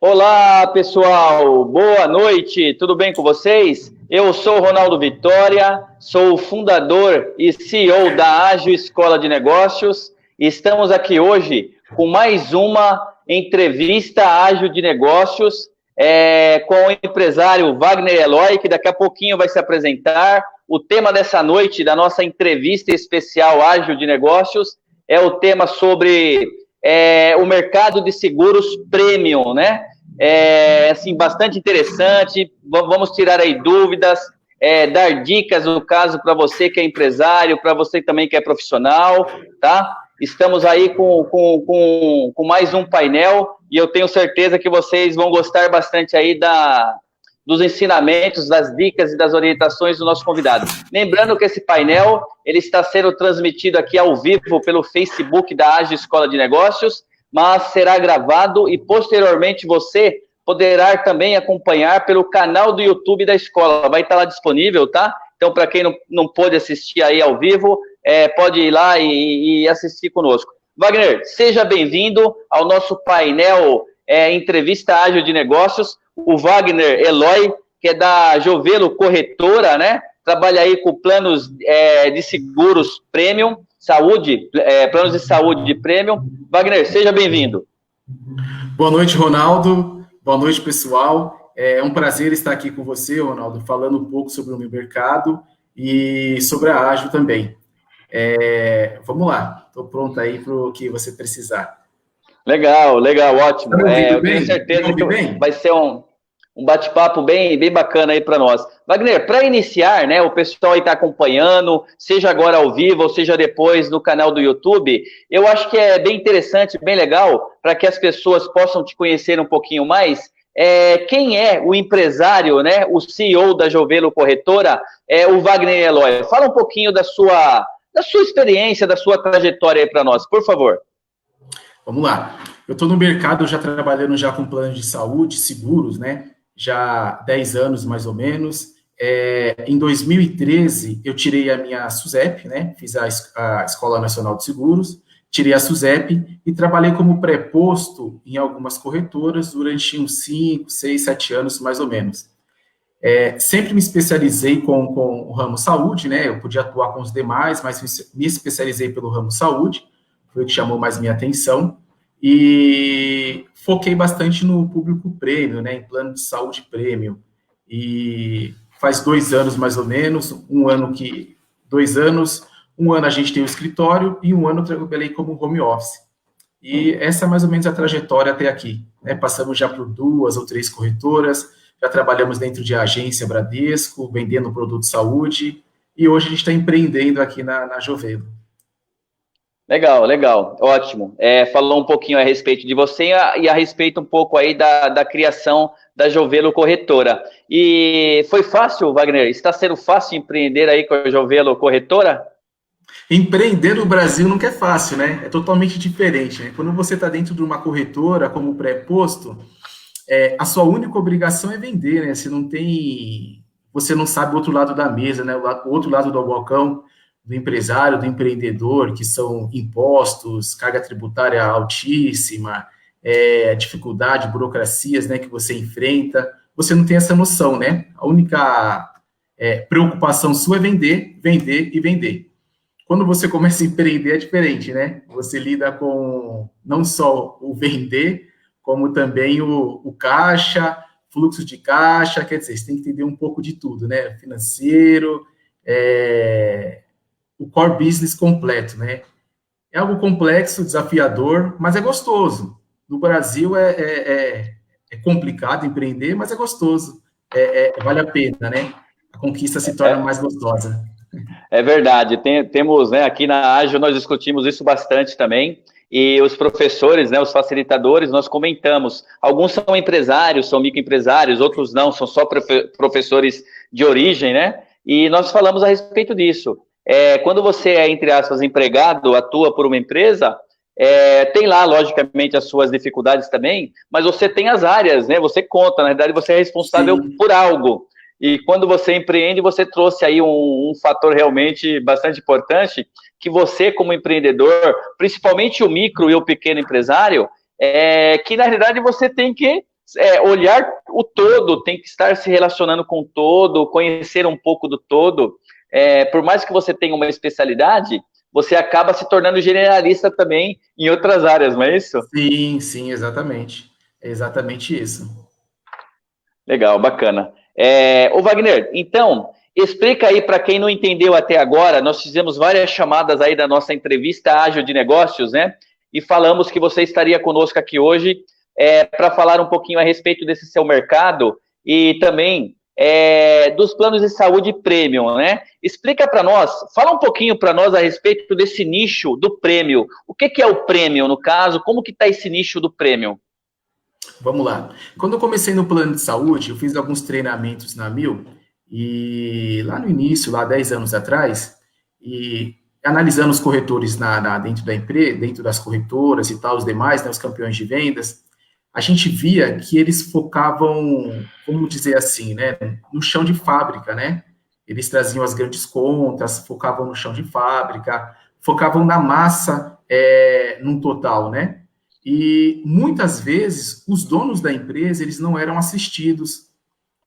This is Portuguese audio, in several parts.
Olá, pessoal. Boa noite. Tudo bem com vocês? Eu sou o Ronaldo Vitória, sou o fundador e CEO da Ágil Escola de Negócios. Estamos aqui hoje com mais uma entrevista Ágil de Negócios com o empresário Wagner Eloy, que daqui a pouquinho vai se apresentar. O tema dessa noite, da nossa entrevista especial Ágil de Negócios, é o tema sobre o mercado de seguros premium, né? Assim, bastante interessante. Vamos tirar aí dúvidas, dar dicas, no caso, para você que é empresário, para você também que é profissional, tá? Estamos aí com mais um painel e eu tenho certeza que vocês vão gostar bastante aí dos ensinamentos, das dicas e das orientações do nosso convidado. Lembrando que esse painel ele está sendo transmitido aqui ao vivo pelo Facebook da Ágil Escola de Negócios, mas será gravado e posteriormente você poderá também acompanhar pelo canal do YouTube da escola. Vai estar lá disponível, tá? Então, para quem não pôde assistir aí ao vivo, pode ir lá e assistir conosco. Wagner, seja bem-vindo ao nosso painel Entrevista Ágil de Negócios. O Wagner Eloy, que é da Jovelo Corretora, né? Trabalha aí com planos de seguros premium, saúde, planos de saúde premium. Wagner, seja bem-vindo. Boa noite, Ronaldo. Boa noite, pessoal. É um prazer estar aqui com você, Ronaldo, falando um pouco sobre o meu mercado e sobre a Ágil também. Vamos lá, estou pronto aí para o que você precisar. Legal, ótimo. Eu tenho certeza que vai ser um bate-papo bem bacana aí para nós. Wagner, para iniciar, né, o pessoal aí está acompanhando, seja agora ao vivo ou seja depois no canal do YouTube, eu acho que é bem interessante, bem legal, para que as pessoas possam te conhecer um pouquinho mais. Quem é o empresário, né, o CEO da Jovelo Corretora, o Wagner Eloy? Fala um pouquinho da sua experiência, da sua trajetória aí para nós, por favor. Vamos lá. Eu estou no mercado já trabalhando já com planos de saúde, seguros, né? Já há 10 anos, mais ou menos. Em 2013, eu tirei a minha SUSEP, né? Fiz a Escola Nacional de Seguros, tirei a SUSEP e trabalhei como pré-posto em algumas corretoras durante uns 5, 6, 7 anos, mais ou menos. Sempre me especializei com o ramo saúde, né? Eu podia atuar com os demais, mas me especializei pelo ramo saúde, foi o que chamou mais minha atenção. E foquei bastante no público prêmio, né, em plano de saúde prêmio. E faz 2 anos, mais ou menos, um ano a gente tem o escritório e um ano eu trabalhei como home office. E essa é mais ou menos a trajetória até aqui, né? Passamos já por 2 ou 3 corretoras, já trabalhamos dentro de agência Bradesco, vendendo produto de saúde, e hoje a gente está empreendendo aqui na Jovelo. Legal, ótimo. Falou um pouquinho a respeito de você e a respeito um pouco aí da criação da Jovelo Corretora. E foi fácil, Wagner? Está sendo fácil empreender aí com a Jovelo Corretora? Empreender no Brasil nunca é fácil, né? É totalmente diferente, né? Quando você está dentro de uma corretora como pré-posto, a sua única obrigação é vender, né? Você não sabe o outro lado da mesa, né? O outro lado do balcão, do empresário, do empreendedor, que são impostos, carga tributária altíssima, dificuldade, burocracias, né, que você enfrenta. Você não tem essa noção, né? A única preocupação sua é vender, vender e vender. Quando você começa a empreender é diferente, né? Você lida com não só o vender, como também o caixa, fluxo de caixa, quer dizer, você tem que entender um pouco de tudo, né? Financeiro, o core business completo, né? É algo complexo, desafiador, mas é gostoso. No Brasil é complicado empreender, mas é gostoso. Vale a pena, né? A conquista se torna mais gostosa. É verdade. Temos, né, aqui na Ágil, nós discutimos isso bastante também, e os professores, né, os facilitadores, nós comentamos. Alguns são empresários, são microempresários, outros não, são só professores de origem, né? E nós falamos a respeito disso. Quando você é, entre aspas, empregado, atua por uma empresa, tem lá, logicamente, as suas dificuldades também, mas você tem as áreas, né? Você conta, na verdade, você é responsável Sim. por algo. E quando você empreende, você trouxe aí um fator realmente bastante importante, que você, como empreendedor, principalmente o micro e o pequeno empresário, que, na realidade, você tem que olhar o todo, tem que estar se relacionando com o todo, conhecer um pouco do todo. Por mais que você tenha uma especialidade, você acaba se tornando generalista também em outras áreas, não é isso? Sim, sim, exatamente. É exatamente isso. Legal, bacana. Ô Wagner, então, explica aí para quem não entendeu até agora, nós fizemos várias chamadas aí da nossa entrevista ágil de negócios, né? E falamos que você estaria conosco aqui hoje para falar um pouquinho a respeito desse seu mercado e também dos planos de saúde premium, né? Explica para nós, fala um pouquinho para nós a respeito desse nicho do premium. O que é o premium, no caso? Como que está esse nicho do premium? Vamos lá. Quando eu comecei no plano de saúde, eu fiz alguns treinamentos na Mil, e lá no início, lá 10 anos atrás, e analisando os corretores dentro da empresa, dentro das corretoras e tal, os demais, né, os campeões de vendas, a gente via que eles focavam, vamos dizer assim, né, no chão de fábrica, né? Eles traziam as grandes contas, focavam no chão de fábrica, focavam na massa, num total, né? E muitas vezes os donos da empresa eles não eram assistidos.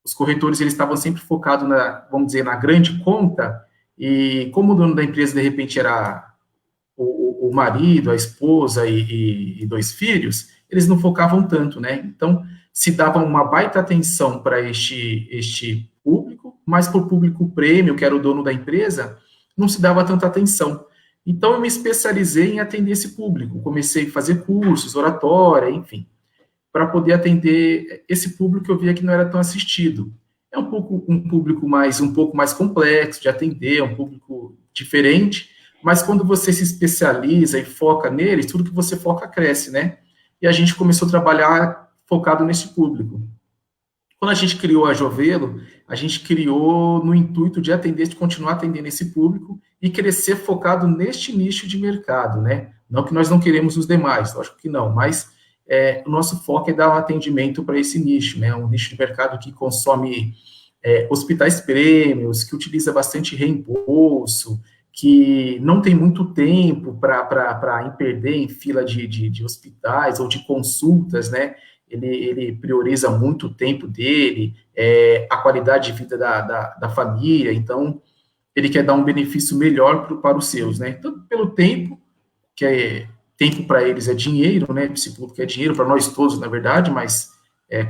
Os corretores eles estavam sempre focados na, vamos dizer, na grande conta. E como o dono da empresa de repente era o marido, a esposa e dois filhos, eles não focavam tanto, né? Então se dava uma baita atenção para este público, mas para o público prêmio, que era o dono da empresa, não se dava tanta atenção. Então, eu me especializei em atender esse público. Comecei a fazer cursos, oratória, enfim, para poder atender esse público que eu via que não era tão assistido. É um público um pouco mais complexo de atender, é um público diferente, mas quando você se especializa e foca neles, tudo que você foca cresce, né? E a gente começou a trabalhar focado nesse público. Quando a gente criou a Jovelo, a gente criou no intuito de atender, de continuar atendendo esse público e crescer focado neste nicho de mercado, né? Não que nós não queremos os demais, lógico que não, mas o nosso foco é dar um atendimento para esse nicho, né? Um nicho de mercado que consome hospitais prêmios, que utiliza bastante reembolso, que não tem muito tempo para perder em fila de hospitais ou de consultas, né? Ele prioriza muito o tempo dele, a qualidade de vida da família, então ele quer dar um benefício melhor para os seus, né? Tanto pelo tempo, tempo para eles é dinheiro, né? Esse público é dinheiro para nós todos, na verdade, mas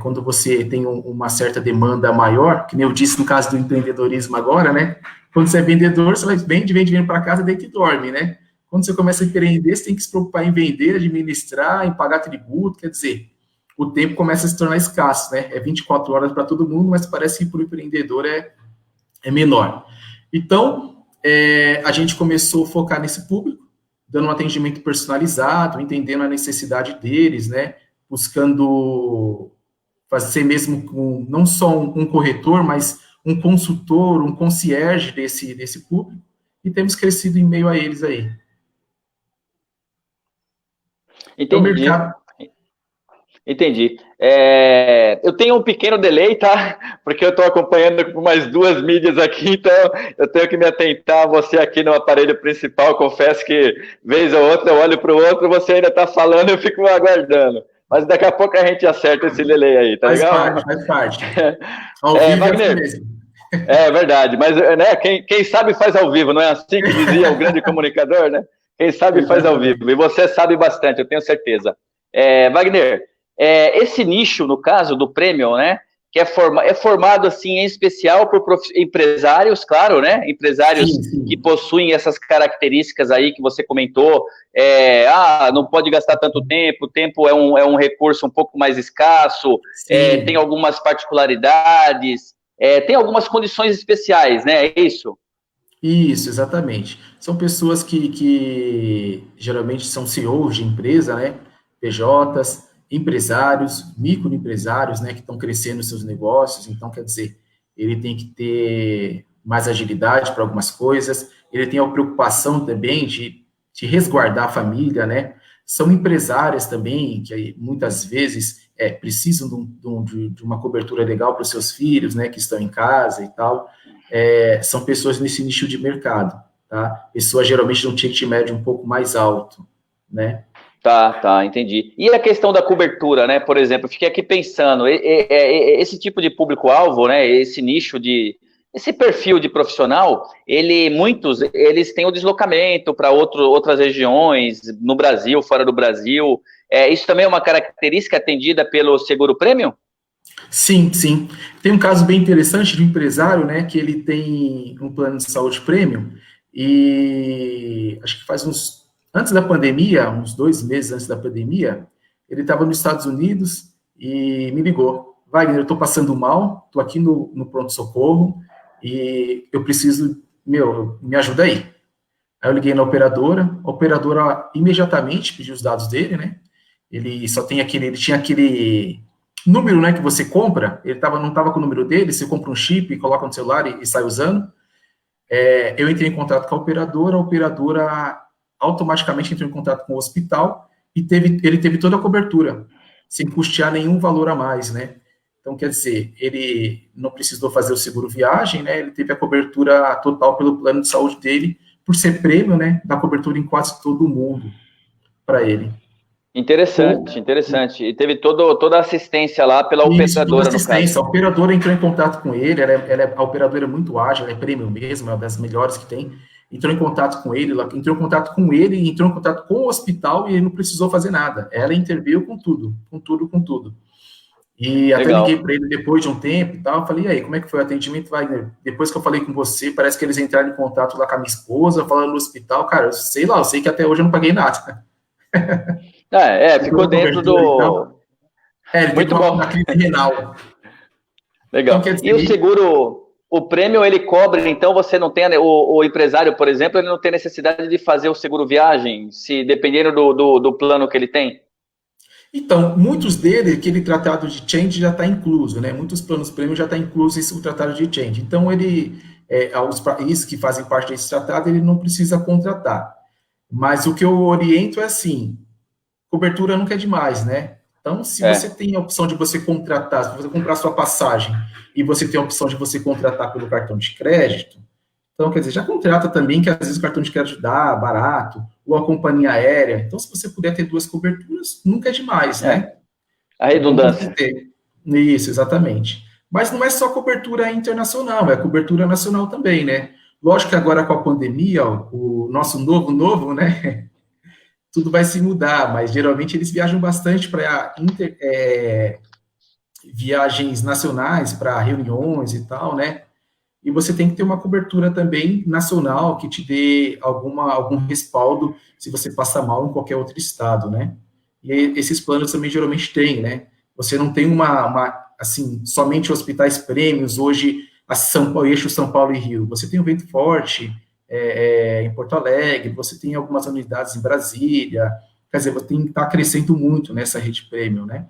quando você tem uma certa demanda maior, que nem eu disse no caso do empreendedorismo agora, né? Quando você é vendedor, você vai vende para casa, deita e dorme, né? Quando você começa a empreender, você tem que se preocupar em vender, administrar, em pagar tributo, quer dizer, o tempo começa a se tornar escasso, né? É 24 horas para todo mundo, mas parece que para o empreendedor é menor. Então, a gente começou a focar nesse público, dando um atendimento personalizado, entendendo a necessidade deles, né? Buscando fazer mesmo não só um corretor, mas um consultor, um concierge desse público, e temos crescido em meio a eles aí. Entendi. Então, mercado... Entendi. Eu tenho um pequeno delay, tá? Porque eu estou acompanhando por mais duas mídias aqui, então eu tenho que me atentar a você aqui no aparelho principal. Confesso que, vez ou outra, eu olho para o outro, você ainda está falando, eu fico aguardando. Mas daqui a pouco a gente acerta esse delay aí, tá legal? Faz parte. Ao vivo Wagner, mesmo. É verdade, mas né, quem sabe faz ao vivo, não é assim que dizia o grande comunicador, né? Quem sabe faz ao vivo, e você sabe bastante, eu tenho certeza. Wagner, esse nicho, no caso do Premium, né, que é formado, assim, em especial por empresários, claro, né, empresários sim. Que possuem essas características aí que você comentou, não pode gastar tanto tempo, o tempo é um recurso um pouco mais escasso, tem algumas particularidades, tem algumas condições especiais, né, é isso? Isso, exatamente. São pessoas que geralmente são CEOs de empresa, né, PJs, empresários, microempresários, né, que estão crescendo seus negócios, então, quer dizer, ele tem que ter mais agilidade para algumas coisas, ele tem a preocupação também de resguardar a família, né, são empresárias também, que muitas vezes precisam de uma cobertura legal para os seus filhos, né, que estão em casa e tal, são pessoas nesse nicho de mercado, tá, pessoas geralmente de um ticket médio um pouco mais alto, né. Tá, entendi. E a questão da cobertura, né? Por exemplo, eu fiquei aqui pensando, esse tipo de público-alvo, né? Esse perfil de profissional, muitos, eles têm o deslocamento para outras regiões, no Brasil, fora do Brasil. Isso também é uma característica atendida pelo seguro prêmio? Sim, sim. Tem um caso bem interessante de um empresário, né, que ele tem um plano de saúde premium e acho que antes da pandemia, uns 2 meses antes da pandemia, ele estava nos Estados Unidos e me ligou. Wagner, eu estou passando mal, estou aqui no pronto-socorro e eu preciso, me ajuda aí. Aí eu liguei na operadora, a operadora imediatamente pediu os dados dele, né? Ele tinha aquele número, né, que você compra, não estava com o número dele, você compra um chip, coloca no celular e sai usando. Eu entrei em contato com a operadora automaticamente entrou em contato com o hospital e ele teve toda a cobertura, sem custear nenhum valor a mais, né? Então, quer dizer, ele não precisou fazer o seguro viagem, né? Ele teve a cobertura total pelo plano de saúde dele, por ser prêmio, né? Dá cobertura em quase todo mundo para ele. Interessante. E teve toda a assistência lá pela Isso, toda operadora, no caso. assistência. A operadora entrou em contato com ele, a operadora é muito ágil, ela é premium mesmo, é uma das melhores que tem. Entrou em contato com ele, ela entrou em contato com ele, entrou em contato com o hospital e ele não precisou fazer nada. Ela interveio com tudo, com tudo, com tudo. E até liguei Legal. para ele depois de um tempo e tal, falei, e aí, como é que foi o atendimento, Wagner? Depois que eu falei com você, parece que eles entraram em contato lá com a minha esposa, falando no hospital, cara, eu sei que até hoje eu não paguei nada. Ficou dentro do... Ele teve Muito bom. uma crise renal. Legal. Então, quer E o dizer, seguro, o prêmio, ele cobre, então você não tem, o empresário, por exemplo, ele não tem necessidade de fazer o seguro viagem, se dependendo do plano que ele tem? então, muitos dele, aquele tratado de change já está incluso, né? Muitos planos premium já está incluso esse, o tratado de change. Então, aos países que fazem parte desse tratado, ele não precisa contratar. Mas o que eu oriento é assim, cobertura nunca é demais, né? Então, se você tem a opção de você contratar, se você comprar sua passagem e você tem a opção de você contratar pelo cartão de crédito, então, quer dizer, já contrata também, que às vezes o cartão de crédito dá barato, ou a companhia aérea. Então, se você puder ter 2 coberturas, nunca é demais, né? A É bom você redundância. ter. Isso, exatamente. Mas não é só cobertura internacional, é cobertura nacional também, né? Lógico que agora com a pandemia, ó, o nosso novo, né? Tudo vai se mudar, mas geralmente eles viajam bastante para viagens nacionais, para reuniões e tal, né? E você tem que ter uma cobertura também nacional que te dê algum respaldo se você passar mal em qualquer outro estado, né? E esses planos também geralmente têm, né? Você não tem assim, somente hospitais prêmios, hoje, o eixo São Paulo e Rio. Você tem o Vento Forte em Porto Alegre, você tem algumas unidades em Brasília, quer dizer, você tem que estar crescendo muito nessa rede prêmio, né?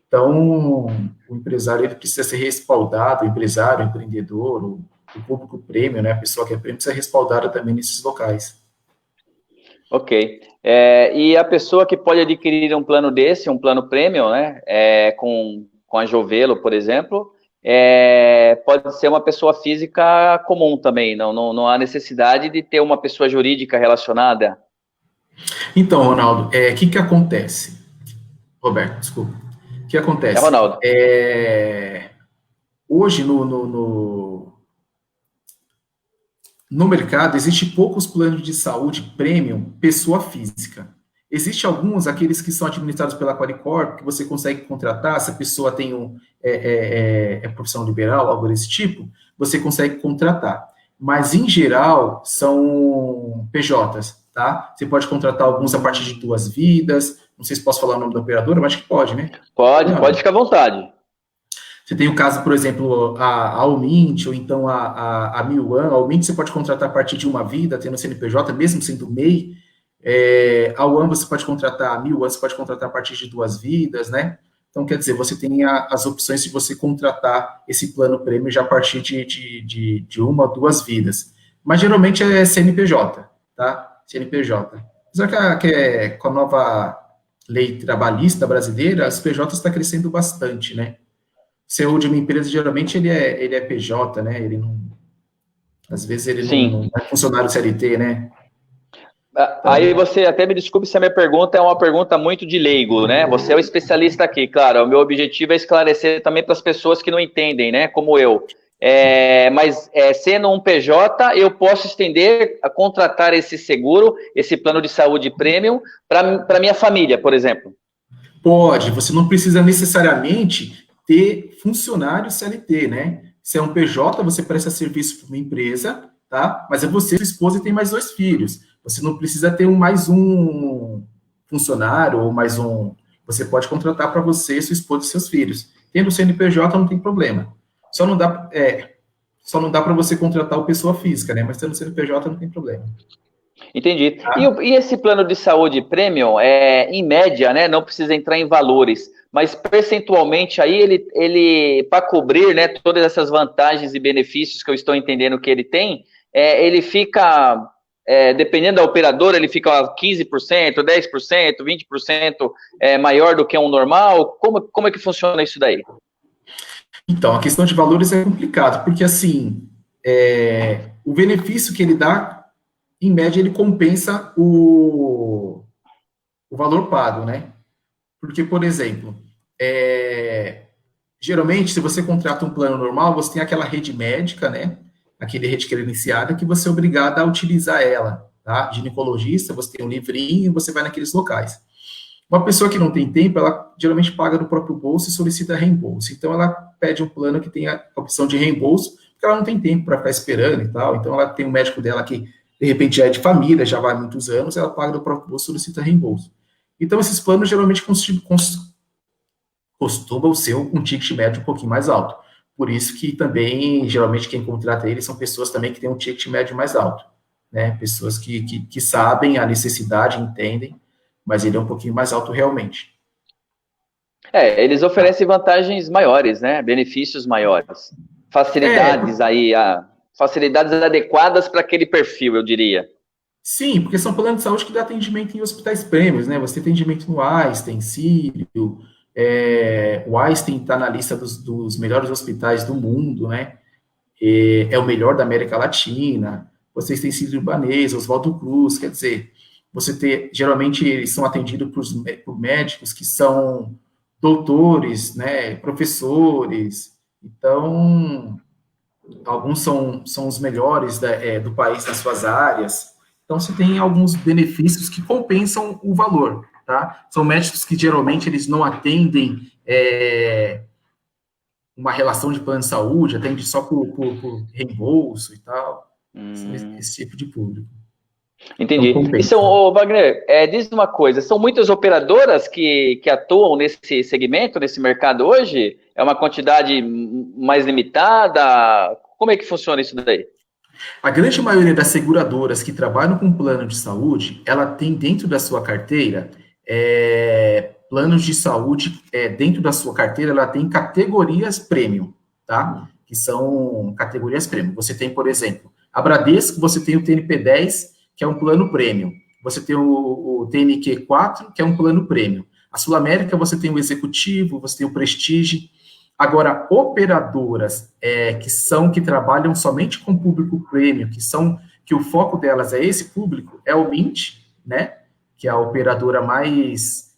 Então, o empresário ele precisa ser respaldado, o empresário, o empreendedor, o público prêmio, né, a pessoa que é prêmio, precisa ser respaldada também nesses locais. Ok. E a pessoa que pode adquirir um plano desse, um plano premium, né, com a Jovelo, por exemplo, pode ser uma pessoa física comum também, não há necessidade de ter uma pessoa jurídica relacionada. Então, Ronaldo, o que acontece? Roberto, desculpa. O que acontece? Ronaldo. Hoje, no mercado, existe poucos planos de saúde premium pessoa física. Existem alguns, aqueles que são administrados pela Qualicorp, que você consegue contratar, se a pessoa tem profissão liberal, algo desse tipo, você consegue contratar. Mas, em geral, são PJs, tá? Você pode contratar alguns a partir de 2 vidas, não sei se posso falar o nome da operadora, mas acho que pode, né? Pode ficar à vontade. Você tem o caso, por exemplo, a Almint, ou então a Milwan. A Almint você pode contratar a partir de 1 vida, tendo CNPJ, mesmo sendo MEI. A UAM você pode contratar, a Milwan você pode contratar a partir de 2 vidas, né? Então, quer dizer, você tem as opções de você contratar esse plano prêmio já a partir de 1 ou 2 vidas. Mas, geralmente, é CNPJ, tá? CNPJ. Apesar que com a nova lei trabalhista brasileira, as PJs está crescendo bastante, né? CEO de uma empresa, geralmente, ele é PJ, né? Ele não... Às vezes, ele não Sim. é funcionário CLT, né? Aí você, até me desculpe se a minha pergunta é uma pergunta muito de leigo, né? Você é o especialista aqui, claro. O meu objetivo é esclarecer também para as pessoas que não entendem, né? Como eu. Sendo um PJ, eu posso estender a contratar esse seguro, esse plano de saúde premium, para minha família, por exemplo. Pode, você não precisa necessariamente ter funcionário CLT, né? Se é um PJ, você presta serviço para uma empresa, tá? Mas é você, sua esposa e tem mais 2 filhos. Você não precisa ter mais um funcionário ou mais um. Você pode contratar para você, sua esposa e seus filhos. Tendo CNPJ não tem problema. Só não dá para você contratar o pessoa física, né? Mas tendo CNPJ não tem problema. Entendi. E esse plano de saúde premium, em média, né, não precisa entrar em valores, mas percentualmente aí ele para cobrir, né, todas essas vantagens e benefícios que eu estou entendendo que ele tem, ele fica, dependendo da operadora, ele fica 15%, 10%, 20% maior do que um normal. Como é que funciona isso daí? Então, a questão de valores é complicado, porque assim, o benefício que ele dá em média, ele compensa o valor pago, né? Porque, por exemplo, geralmente, se você contrata um plano normal, você tem aquela rede médica, né? Aquele rede credenciada, que você é obrigado a utilizar ela, tá? Ginecologista, você tem um livrinho e você vai naqueles locais. Uma pessoa que não tem tempo, ela geralmente paga no próprio bolso e solicita reembolso. Então, ela pede um plano que tenha a opção de reembolso, porque ela não tem tempo para ficar esperando e tal. Então, ela tem um médico dela que de repente já é de família, já vai há muitos anos, ela paga do próprio bolso e solicita reembolso. Então, esses planos geralmente costumam ser um ticket médio um pouquinho mais alto. Por isso que também, geralmente, quem contrata eles são pessoas também que têm um ticket médio mais alto, né? Pessoas que sabem a necessidade, entendem, mas ele é um pouquinho mais alto realmente. Eles oferecem vantagens maiores, né? Benefícios maiores. Facilidades facilidades adequadas para aquele perfil, eu diria. Sim, porque são planos de saúde que dá atendimento em hospitais prêmios, né? Você tem atendimento no Einstein, Sírio, o Einstein está na lista dos melhores hospitais do mundo, né? É o melhor da América Latina. Vocês têm Sírio-Libanês, Oswaldo Cruz, quer dizer, geralmente eles são atendidos por médicos que são doutores, né? Professores. Então, alguns são os melhores do país nas suas áreas. Então, você tem alguns benefícios que compensam o valor, tá? São médicos que, geralmente, eles não atendem uma relação de plano de saúde, atende só por reembolso e tal. Esse tipo de público. Entendi. Então, Wagner, diz uma coisa, são muitas operadoras que atuam nesse segmento, nesse mercado hoje? É uma quantidade mais limitada? Como é que funciona isso daí? A grande maioria das seguradoras que trabalham com plano de saúde, ela tem dentro da sua carteira planos de saúde, dentro da sua carteira, ela tem categorias premium, tá? Que são categorias premium. Você tem, por exemplo, a Bradesco, você tem o TNP10, que é um plano premium. Você tem o TNQ4, que é um plano premium. A Sul América, você tem o Executivo, você tem o Prestige. Agora, operadoras que trabalham somente com público premium, que o foco delas é esse público, é o Mint, né? Que é a operadora mais,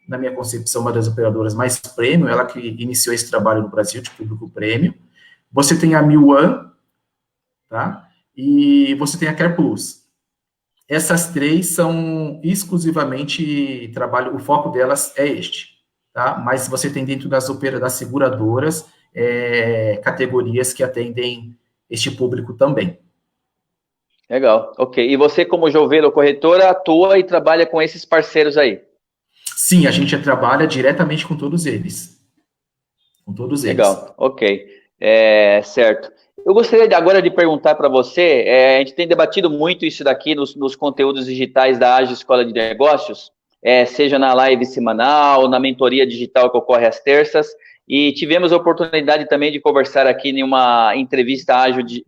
na minha concepção, uma das operadoras mais premium, ela que iniciou esse trabalho no Brasil de público premium. Você tem a One, tá? E você tem a Care Plus. Essas três são exclusivamente o foco delas é este, tá? Mas você tem dentro das seguradoras categorias que atendem este público também. Legal, ok. E você, como Jovelo Corretora, atua e trabalha com esses parceiros aí? Sim, a gente trabalha diretamente com todos eles. Legal, ok. Certo. Eu gostaria agora de perguntar para você, a gente tem debatido muito isso daqui nos conteúdos digitais da Ágil Escola de Negócios, seja na live semanal, na mentoria digital que ocorre às terças, e tivemos a oportunidade também de conversar aqui em uma entrevista ágil de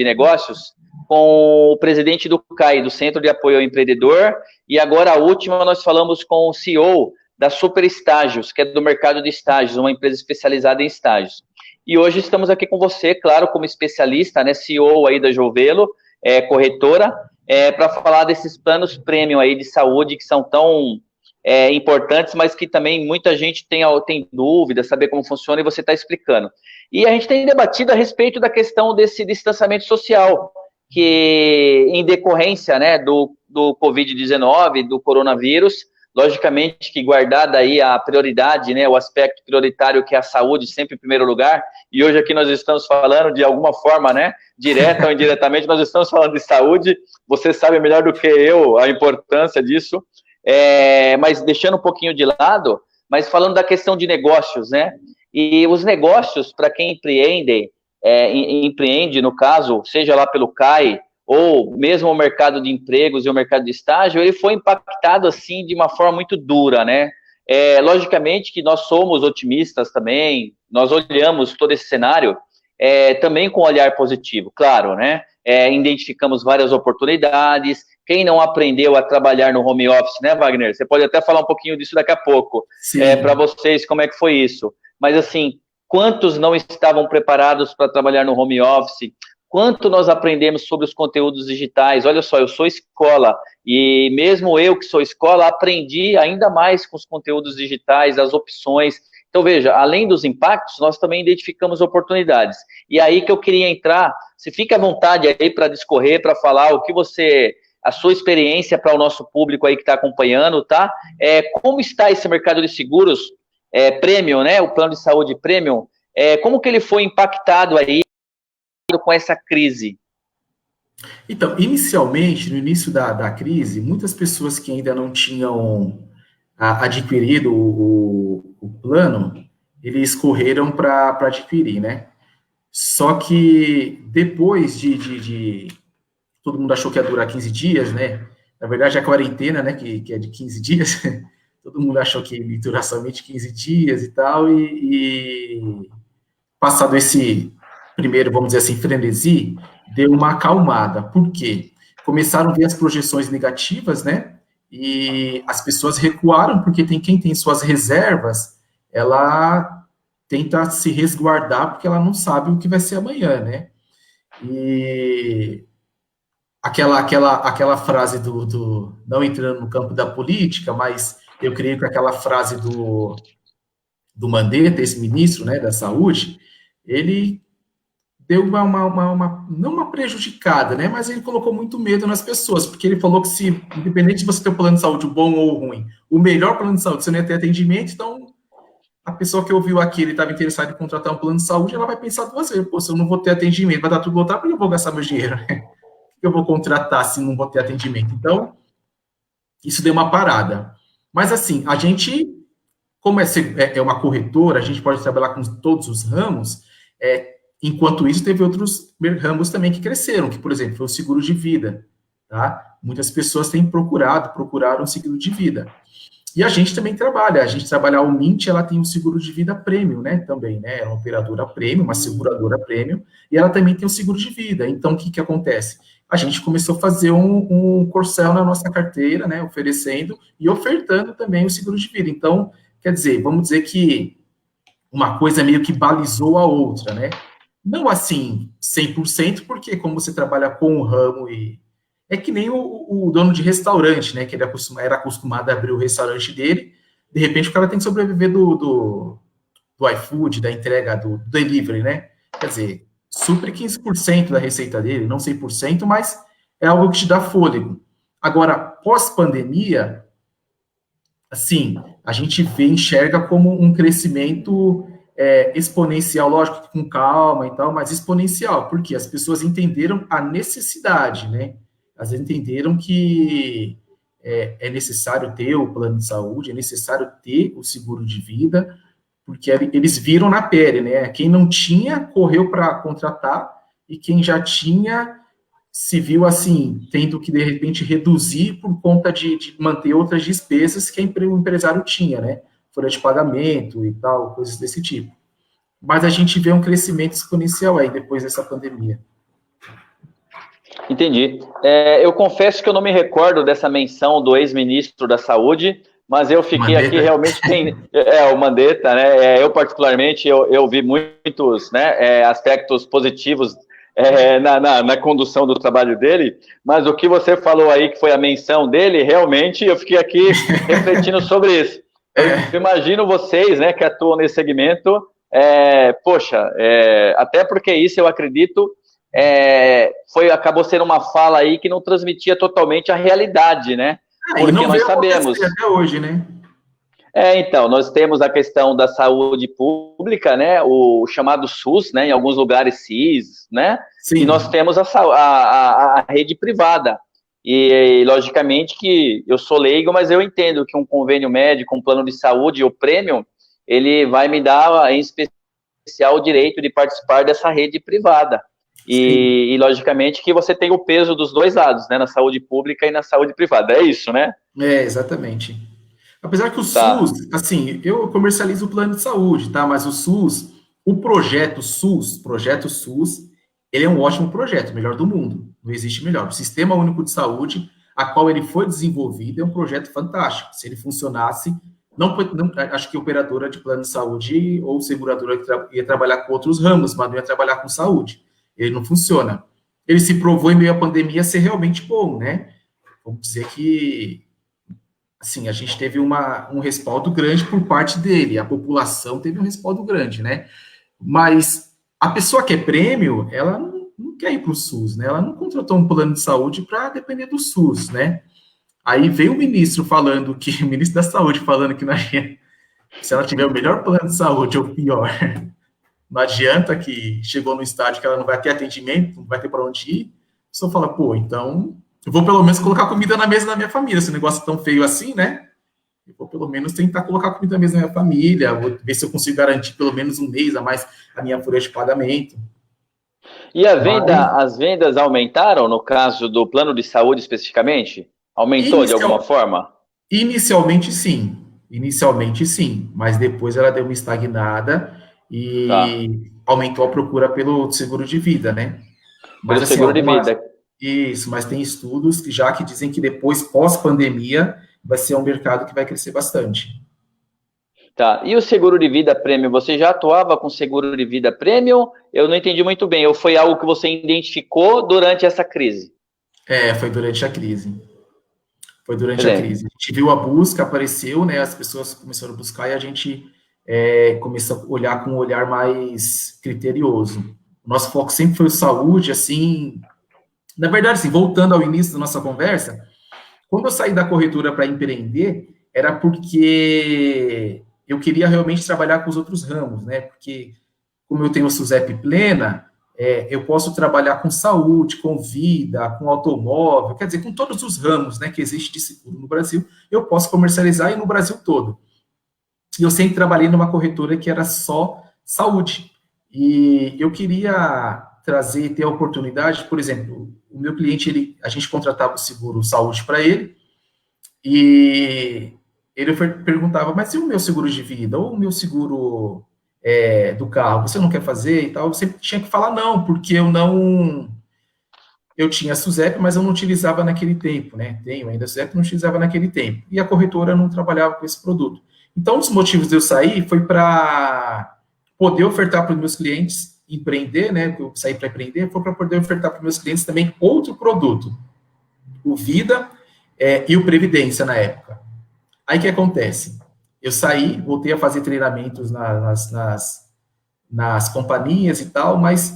negócios com o presidente do CAI, do Centro de Apoio ao Empreendedor, e agora a última nós falamos com o CEO da Super Estágios, que é do mercado de estágios, uma empresa especializada em estágios. E hoje estamos aqui com você, claro, como especialista, né, CEO aí da Jovelo, corretora, para falar desses planos premium aí de saúde que são tão importantes, mas que também muita gente tem dúvida, saber como funciona, e você está explicando. E a gente tem debatido a respeito da questão desse distanciamento social, que em decorrência, né, do Covid-19, do coronavírus, logicamente que guardada aí a prioridade, né, o aspecto prioritário que é a saúde sempre em primeiro lugar, e hoje aqui nós estamos falando de alguma forma, né, direta ou indiretamente, nós estamos falando de saúde, você sabe melhor do que eu a importância disso, mas deixando um pouquinho de lado, mas falando da questão de negócios, né, e os negócios, para quem empreende, no caso, seja lá pelo CAI, ou mesmo o mercado de empregos e o mercado de estágio, ele foi impactado, assim, de uma forma muito dura, né? Logicamente que nós somos otimistas também, nós olhamos todo esse cenário também com um olhar positivo, claro, né? Identificamos várias oportunidades. Quem não aprendeu a trabalhar no home office, né, Wagner? Você pode até falar um pouquinho disso daqui a pouco, para vocês, como é que foi isso. Mas, assim, quantos não estavam preparados para trabalhar no home office? Quanto nós aprendemos sobre os conteúdos digitais? Olha só, eu sou escola, e mesmo eu que sou escola, aprendi ainda mais com os conteúdos digitais, as opções. Então, veja, além dos impactos, nós também identificamos oportunidades. E aí que eu queria entrar, se fica à vontade aí para discorrer, para falar o que a sua experiência para o nosso público aí que está acompanhando, tá? Como está esse mercado de seguros premium, né? O plano de saúde premium, como que ele foi impactado aí com essa crise? Então, inicialmente, no início da crise, muitas pessoas que ainda não tinham adquirido o plano, eles correram para adquirir, né? Só que depois todo mundo achou que ia durar 15 dias, né? Na verdade, a quarentena, né, que é de 15 dias, todo mundo achou que ia durar somente 15 dias e tal, e passado esse primeiro, vamos dizer assim, frenesi, deu uma acalmada. Por quê? Começaram a ver as projeções negativas, né? E as pessoas recuaram, porque quem tem suas reservas, ela tenta se resguardar, porque ela não sabe o que vai ser amanhã, né? E aquela frase não entrando no campo da política, mas eu creio que aquela frase do Mandetta, esse ministro, né, da saúde, ele deu não uma prejudicada, né, mas ele colocou muito medo nas pessoas, porque ele falou que independente de você ter um plano de saúde bom ou ruim, o melhor plano de saúde, você não ia ter atendimento, então a pessoa que ouviu aqui, ele estava interessado em contratar um plano de saúde, ela vai pensar duas vezes, pô, se eu não vou ter atendimento, vai dar tudo voltar, por que eu vou gastar meu dinheiro, né? Por que eu vou contratar se não vou ter atendimento? Então, isso deu uma parada. Mas assim, a gente, como é uma corretora, a gente pode trabalhar com todos os ramos, enquanto isso, teve outros ramos também que cresceram, que, por exemplo, foi o seguro de vida, tá? Muitas pessoas têm procuraram um seguro de vida. E a gente também trabalha, a Mint, ela tem um seguro de vida premium, né, também, né, é uma operadora premium, uma seguradora premium, e ela também tem um seguro de vida. Então, o que acontece? A gente começou a fazer um corcel na nossa carteira, né, oferecendo e ofertando também o seguro de vida. Então, quer dizer, vamos dizer que uma coisa meio que balizou a outra, né? Não assim, 100%, porque como você trabalha com o ramo é que nem o dono de restaurante, né? Que ele era acostumado a abrir o restaurante dele, de repente o cara tem que sobreviver do iFood, da entrega, do delivery, né? Quer dizer, supre 15% da receita dele, não 100%, mas é algo que te dá fôlego. Agora, pós-pandemia, assim, a gente enxerga como um crescimento exponencial, lógico, com calma e tal, mas exponencial, porque as pessoas entenderam a necessidade, né? Elas entenderam que é necessário ter o plano de saúde, é necessário ter o seguro de vida, porque eles viram na pele, né? Quem não tinha, correu para contratar, e quem já tinha, se viu assim, tendo que, de repente, reduzir por conta de manter outras despesas que o empresário tinha, né? Folha de pagamento e tal, coisas desse tipo. Mas a gente vê um crescimento exponencial aí, depois dessa pandemia. Entendi. Eu confesso que eu não me recordo dessa menção do ex-ministro da Saúde, mas eu fiquei Mandetta. Aqui realmente... o Mandetta, né? Eu, particularmente, eu vi muitos, né, aspectos positivos na condução do trabalho dele, mas o que você falou aí, que foi a menção dele, realmente eu fiquei aqui refletindo sobre isso. Eu imagino vocês, né, que atuam nesse segmento, até porque isso eu acredito, acabou sendo uma fala aí que não transmitia totalmente a realidade, né? Porque não nós sabemos até hoje, né? Então, nós temos a questão da saúde pública, né, o chamado SUS, né, em alguns lugares CIS, né, Sim. E nós temos a rede privada. E, logicamente, que eu sou leigo, mas eu entendo que um convênio médico, um plano de saúde, o prêmio, ele vai me dar, em especial, o direito de participar dessa rede privada. E, logicamente, que você tem o peso dos dois lados, né, na saúde pública e na saúde privada. É isso, né? Exatamente. Apesar que o SUS, assim, eu comercializo o plano de saúde, tá? Mas o SUS, o projeto SUS, ele é um ótimo projeto, o melhor do mundo. Não existe melhor. O Sistema Único de Saúde, a qual ele foi desenvolvido, é um projeto fantástico. Se ele funcionasse, não acho que operadora de plano de saúde ou seguradora ia trabalhar com outros ramos, mas não ia trabalhar com saúde. Ele não funciona. Ele se provou em meio à pandemia ser realmente bom, né? Vamos dizer que assim, a gente teve um respaldo grande por parte dele, a população teve um respaldo grande, né? Mas a pessoa que é prêmio, ela não quer ir para o SUS, né? Ela não contratou um plano de saúde para depender do SUS, né? Aí veio o ministro falando que, o ministro da Saúde falando que não adianta, se ela tiver o melhor plano de saúde ou pior, não adianta, que chegou no estágio que ela não vai ter atendimento, não vai ter para onde ir, só fala, pô, então eu vou pelo menos colocar comida na mesa da minha família, se o negócio é tão feio assim, né? Eu vou pelo menos tentar colocar comida na mesa da minha família, vou ver se eu consigo garantir pelo menos um mês a mais a minha folha de pagamento. E as vendas aumentaram no caso do plano de saúde especificamente? Aumentou de alguma forma? Inicialmente sim, mas depois ela deu uma estagnada e aumentou a procura pelo seguro de vida, né? Mas, pelo seguro de vida. Isso, mas tem estudos que dizem que depois, pós-pandemia, vai ser um mercado que vai crescer bastante. Tá, e o seguro de vida prêmio, você já atuava com seguro de vida prêmio? Eu não entendi muito bem, ou foi algo que você identificou durante essa crise? Foi durante a crise. Foi durante a crise. A gente viu a busca, apareceu, né, as pessoas começaram a buscar e a gente começou a olhar com um olhar mais criterioso. O nosso foco sempre foi saúde, assim. Na verdade, assim, voltando ao início da nossa conversa, quando eu saí da corretora para empreender, era porque eu queria realmente trabalhar com os outros ramos, né? Porque, como eu tenho o SUSEP plena, eu posso trabalhar com saúde, com vida, com automóvel, quer dizer, com todos os ramos, né, que existe de seguro no Brasil, eu posso comercializar e no Brasil todo. E eu sempre trabalhei numa corretora que era só saúde. E eu queria ter a oportunidade, por exemplo, o meu cliente, a gente contratava o seguro saúde para ele, e ele perguntava, mas e o meu seguro de vida, ou o meu seguro do carro, você não quer fazer e tal? Eu sempre tinha que falar não, porque eu tinha SUSEP, mas eu não utilizava naquele tempo, né? Tenho ainda SUSEP, não utilizava naquele tempo. E a corretora não trabalhava com esse produto. Então, um dos motivos de eu sair foi para poder ofertar para os meus clientes empreender, né? Eu saí para empreender, foi para poder ofertar para os meus clientes também outro produto, o Vida e o Previdência na época. Aí o que acontece? Eu saí, voltei a fazer treinamentos nas companhias e tal, mas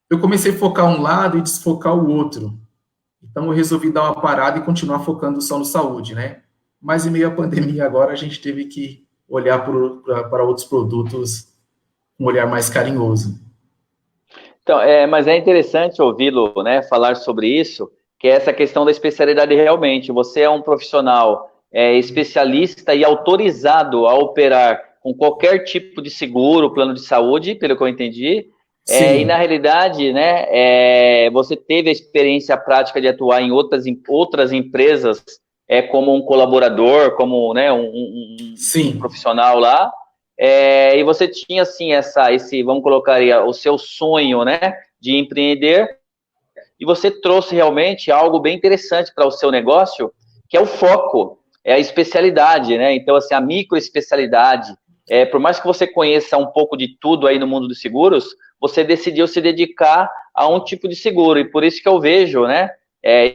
eu comecei a focar um lado e desfocar o outro. Então eu resolvi dar uma parada e continuar focando só no saúde, né? Mas em meio à pandemia agora a gente teve que olhar para outros produtos com um olhar mais carinhoso. Então, mas é interessante ouvi-lo, né, falar sobre isso, que é essa questão da especialidade realmente. Você é um profissional especialista e autorizado a operar com qualquer tipo de seguro, plano de saúde, pelo que eu entendi. E na realidade, né, você teve a experiência prática de atuar em outras empresas como um colaborador, como, né, um profissional lá. E você tinha, assim, vamos colocar aí, o seu sonho, né, de empreender, e você trouxe realmente algo bem interessante para o seu negócio, que é o foco, é a especialidade, né? Então, assim, a microespecialidade, por mais que você conheça um pouco de tudo aí no mundo dos seguros, você decidiu se dedicar a um tipo de seguro, e por isso que eu vejo, né,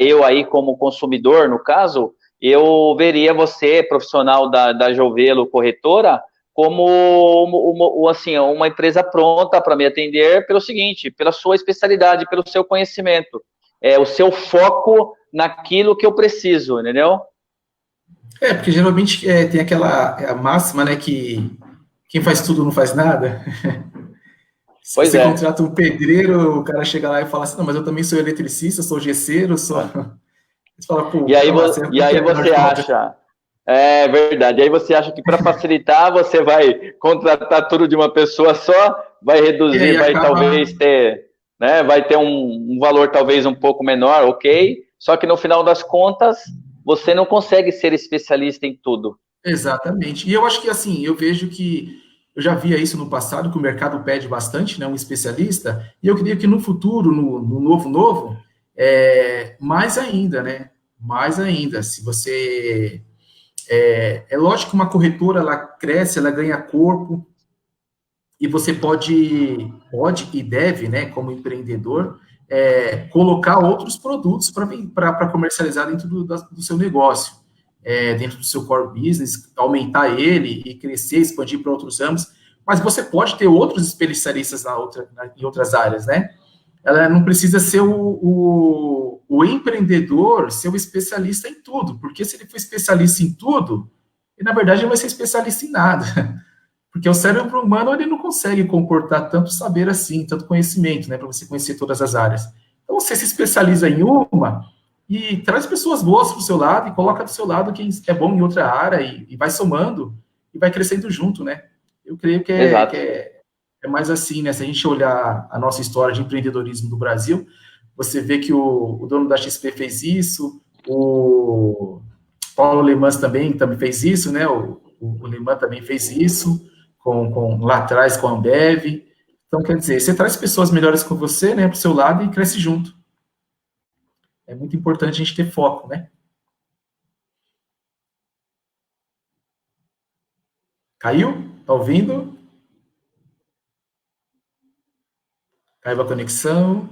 eu aí como consumidor, no caso, eu veria você, profissional da Jovelo Corretora, como assim, uma empresa pronta para me atender pelo seguinte, pela sua especialidade, pelo seu conhecimento, o seu foco naquilo que eu preciso, entendeu? Porque geralmente tem aquela a máxima, né, que quem faz tudo não faz nada. Se Pois você é. contrata um pedreiro, o cara chega lá e fala assim, não, mas eu também sou eletricista, sou gesseiro, sou... Você fala, pô, E aí, pera lá, será e que aí é melhor você de contas? acha, verdade, aí você acha que para facilitar você vai contratar tudo de uma pessoa só, vai E reduzir, aí vai acaba... talvez ter, né, vai ter um valor talvez um pouco menor, ok, só que no final das contas você não consegue ser especialista em tudo. Exatamente. E eu acho que, assim, eu vejo que... Eu já via isso no passado, que o mercado pede bastante, né, um especialista, e eu queria que no futuro, no novo, mais ainda, né? Mais ainda, se você... É lógico que uma corretora, ela cresce, ela ganha corpo, e você pode e deve, né, como empreendedor, colocar outros produtos para comercializar dentro do seu negócio, dentro do seu core business, aumentar ele e crescer, expandir para outros ramos, mas você pode ter outros especialistas em outras áreas, né? Ela não precisa ser o empreendedor, ser o especialista em tudo, porque se ele for especialista em tudo, ele, na verdade, não vai ser especialista em nada. Porque o cérebro humano ele não consegue comportar tanto saber assim, tanto conhecimento, né, para você conhecer todas as áreas. Então você se especializa em uma e traz pessoas boas para o seu lado e coloca do seu lado quem é bom em outra área e vai somando e vai crescendo junto, né? Eu creio que Exato. é mais assim, né? Se a gente olhar a nossa história de empreendedorismo do Brasil, você vê que o dono da XP fez isso, o Paulo Lemans também fez isso, né? O Leman também fez isso lá atrás com a Ambev. Então, quer dizer, você traz pessoas melhores com você, né, para o seu lado e cresce junto. É muito importante a gente ter foco, né? Caiu? Tá ouvindo? Caiu a conexão.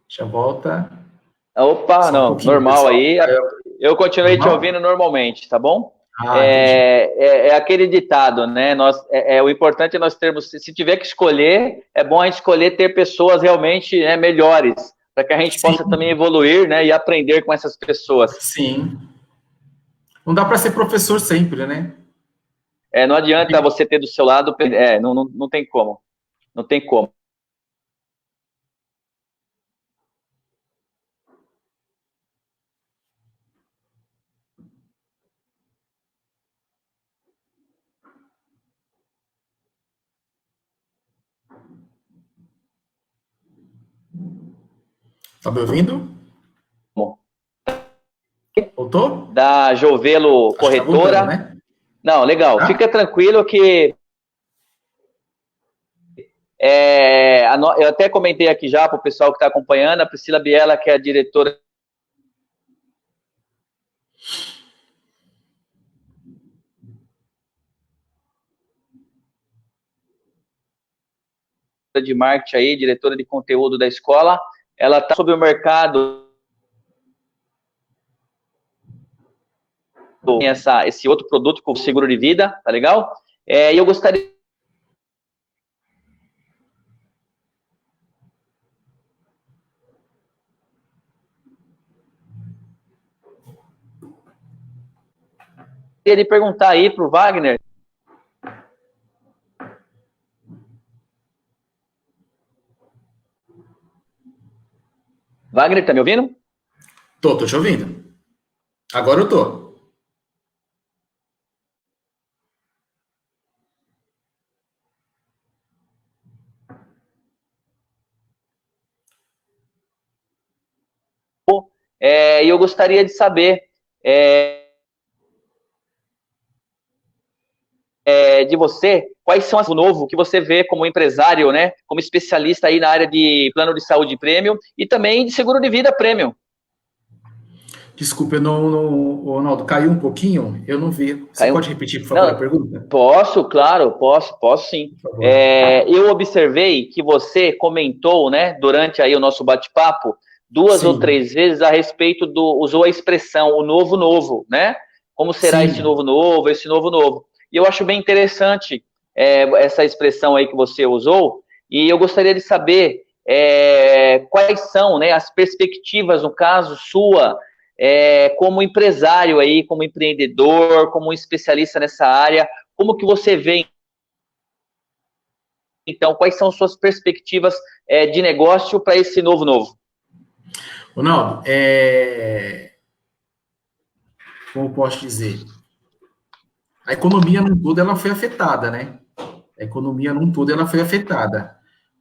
Já volta. Opa, Só um não, pouquinho, normal pessoal. aí. Eu continuei te ouvindo Normal? normalmente, tá bom? Entendi. É aquele ditado, né? O importante é nós termos, se tiver que escolher, é bom a gente escolher ter pessoas realmente, né, melhores, para que a gente possa Sim, também evoluir, né, e aprender com essas pessoas. sim. Não dá para ser professor sempre, né? Não adianta você ter do seu lado, não tem como, não tem como. Tá me ouvindo? Voltou? Da Jovelo Acho que tá voltando, Corretora. né? Não, legal. Tá? Fica tranquilo que eu até comentei aqui já para o pessoal que está acompanhando, a Priscila Biela, que é a diretora de marketing aí, diretora de conteúdo da escola, ela está sobre o mercado esse outro produto com o seguro de vida, tá legal? E eu gostaria de perguntar aí para o Wagner. Wagner, tá me ouvindo? Tô te ouvindo. Agora eu tô. E eu gostaria de saber de você, quais são as novo que você vê como empresário, né, como especialista aí na área de plano de saúde premium e também de seguro de vida premium. Desculpa, eu Ronaldo, caiu um pouquinho, eu não vi. Você Caiu? pode repetir, por favor, a Não, pergunta? posso, claro, posso sim. Por favor. Eu observei que você comentou, né, durante aí o nosso bate-papo, duas ou Sim, três vezes a respeito usou a expressão, o novo novo, né? Como será esse sim. novo novo, esse novo novo? E eu acho bem interessante essa expressão aí que você usou, e eu gostaria de saber quais são, né, as perspectivas, no caso, sua, como empresário aí, como empreendedor, como um especialista nessa área, como que você vê, então, quais são suas perspectivas de negócio para esse novo novo? Ronaldo, como posso dizer? A economia num todo ela foi afetada, né? A economia num todo ela foi afetada.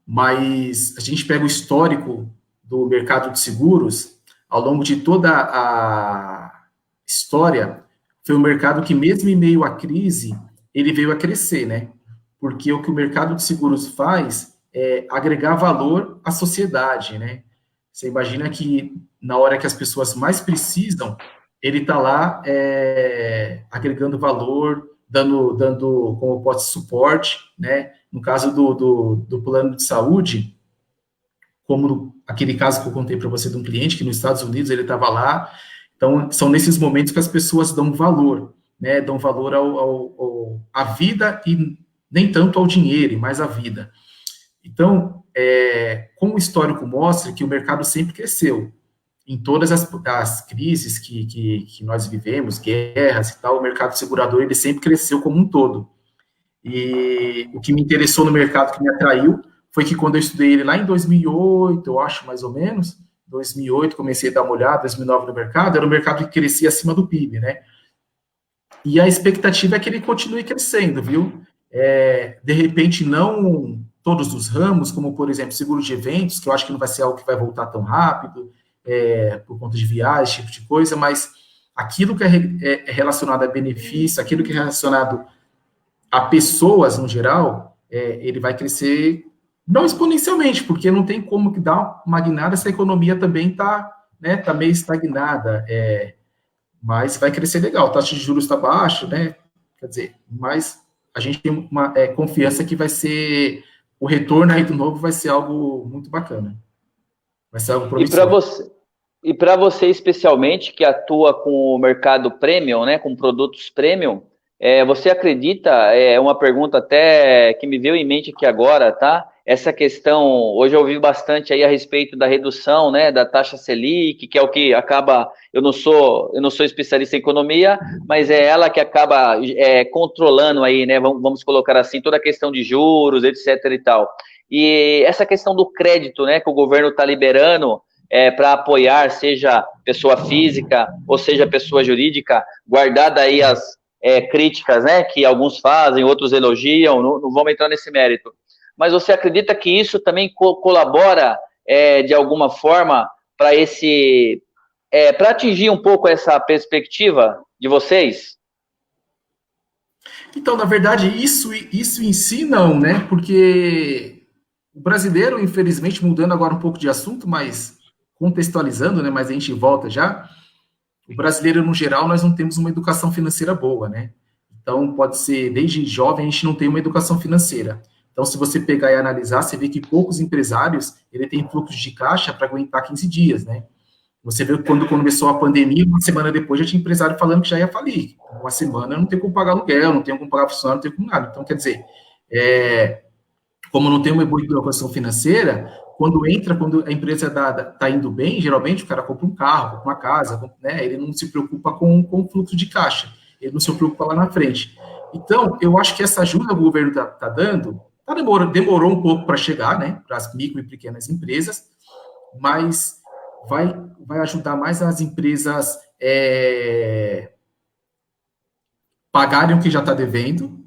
Mas a gente pega o histórico do mercado de seguros, ao longo de toda a história, foi um mercado que, mesmo em meio à crise, ele veio a crescer, né? Porque o que o mercado de seguros faz é agregar valor à sociedade, né? Você imagina que na hora que as pessoas mais precisam, ele está lá agregando valor, dando como pode suporte, né? No caso do plano de saúde, como aquele caso que eu contei para você de um cliente que nos Estados Unidos ele estava lá. Então, são nesses momentos que as pessoas dão valor, né? Dão valor à vida e nem tanto ao dinheiro, mas à vida. Então, como o histórico mostra que o mercado sempre cresceu, em todas as crises que nós vivemos, guerras e tal, o mercado segurador ele sempre cresceu como um todo. E o que me interessou no mercado, que me atraiu, foi que quando eu estudei ele lá em 2008, eu acho mais ou menos, 2008, comecei a dar uma olhada, 2009 no mercado, era um mercado que crescia acima do PIB, né? E a expectativa é que ele continue crescendo, viu? De repente, não todos os ramos, como, por exemplo, seguro de eventos, que eu acho que não vai ser algo que vai voltar tão rápido, por conta de viagem, tipo de coisa, mas aquilo que é relacionado a benefício, aquilo que é relacionado a pessoas no geral, ele vai crescer não exponencialmente, porque não tem como que dar uma guinada se a economia também está, né, tá meio estagnada, mas vai crescer legal. A taxa de juros está baixa, né? Quer dizer, mas a gente tem uma confiança que vai ser o retorno aí do novo vai ser algo muito bacana, vai ser algo E para promissor. você, e para você especialmente que atua com o mercado premium, né, com produtos premium, você acredita? É uma pergunta até que me veio em mente aqui agora, tá? Essa questão, hoje eu ouvi bastante aí a respeito da redução, né, da taxa Selic, que é o que acaba, eu não sou especialista em economia, mas é ela que acaba controlando aí, né, vamos colocar assim, toda a questão de juros, etc e tal. E essa questão do crédito, né, que o governo está liberando, para apoiar, seja pessoa física ou seja pessoa jurídica, guardada aí as críticas, né, que alguns fazem, outros elogiam, não vamos entrar nesse mérito. Mas você acredita que isso também colabora de alguma forma para para atingir um pouco essa perspectiva de vocês? Então, na verdade, isso em si não, né? Porque o brasileiro, infelizmente, mudando agora um pouco de assunto, mas contextualizando, né? Mas a gente volta já. O brasileiro, no geral, nós não temos uma educação financeira boa, né? Então, pode ser, desde jovem, a gente não tem uma educação financeira. Então, se você pegar e analisar, você vê que poucos empresários, ele tem fluxo de caixa para aguentar 15 dias, né? Você vê que quando começou a pandemia, uma semana depois já tinha empresário falando que já ia falir. Uma semana eu não tenho como pagar aluguel, não tenho como pagar funcionário, não tenho como nada. Então, quer dizer, como não tem uma boa educação financeira, quando a empresa está indo bem, geralmente o cara compra um carro, compra uma casa, né? Ele não se preocupa com o fluxo de caixa, ele não se preocupa lá na frente. Então, eu acho que essa ajuda que o governo está dando, demorou um pouco para chegar, né, para as micro e pequenas empresas, mas vai ajudar mais as empresas pagarem o que já está devendo,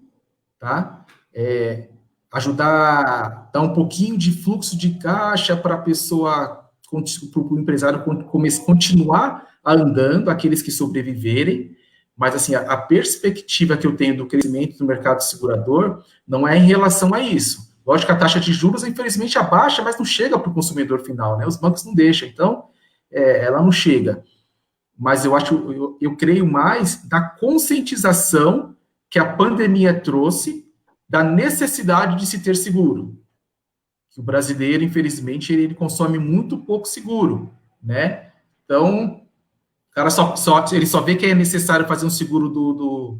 tá? Ajudar a dar um pouquinho de fluxo de caixa para a pessoa, para o empresário continuar andando, aqueles que sobreviverem, mas assim, a perspectiva que eu tenho do crescimento do mercado segurador não é em relação a isso. Lógico que a taxa de juros, infelizmente, abaixa, mas não chega para o consumidor final, né? Os bancos não deixam, então, ela não chega. mas eu creio mais na conscientização que a pandemia trouxe da necessidade de se ter seguro. O brasileiro, infelizmente, ele consome muito pouco seguro, né? Então, o cara ele só vê que é necessário fazer um seguro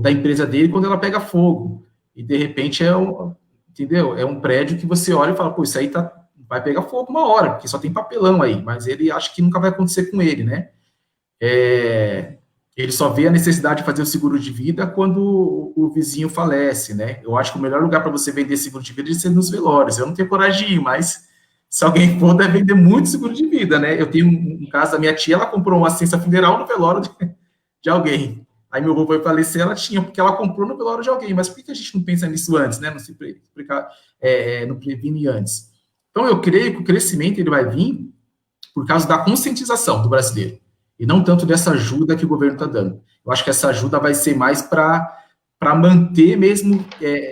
da empresa dele quando ela pega fogo. E, de repente, entendeu? É um prédio que você olha e fala, pô, isso aí vai pegar fogo uma hora, porque só tem papelão aí, mas ele acha que nunca vai acontecer com ele, né? Ele só vê a necessidade de fazer o seguro de vida quando o vizinho falece, né? Eu acho que o melhor lugar para você vender seguro de vida é ser nos velórios. Eu não tenho coragem de ir, mas se alguém for, deve vender muito seguro de vida, né? Eu tenho um caso da minha tia, ela comprou uma assistência funeral no velório de alguém. Aí meu avô foi falecer, ela tinha, porque ela comprou no velório de alguém. Mas por que a gente não pensa nisso antes, né? Não previne antes. Então, eu creio que o crescimento ele vai vir por causa da conscientização do brasileiro, e não tanto dessa ajuda que o governo está dando. Eu acho que essa ajuda vai ser mais para manter mesmo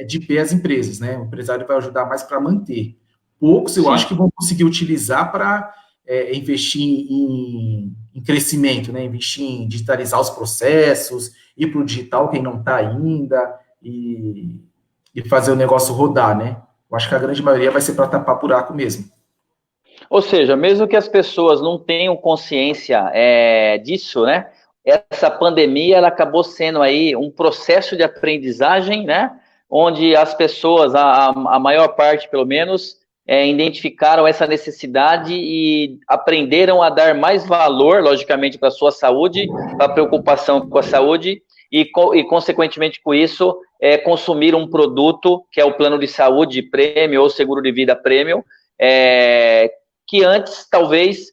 de pé as empresas, né? O empresário vai ajudar mais para manter. Poucos, eu acho que vão conseguir utilizar para investir em crescimento, né? Investir em digitalizar os processos, ir para o digital, quem não está ainda, e fazer o negócio rodar, né? Eu acho que a grande maioria vai ser para tapar buraco mesmo. Ou seja, mesmo que as pessoas não tenham consciência disso, né? Essa pandemia ela acabou sendo aí um processo de aprendizagem, né? Onde as pessoas, a maior parte pelo menos, identificaram essa necessidade e aprenderam a dar mais valor, logicamente, para a sua saúde, para a preocupação com a saúde e consequentemente com isso, consumir um produto que é o plano de saúde prêmio ou seguro de vida prêmio, que antes, talvez,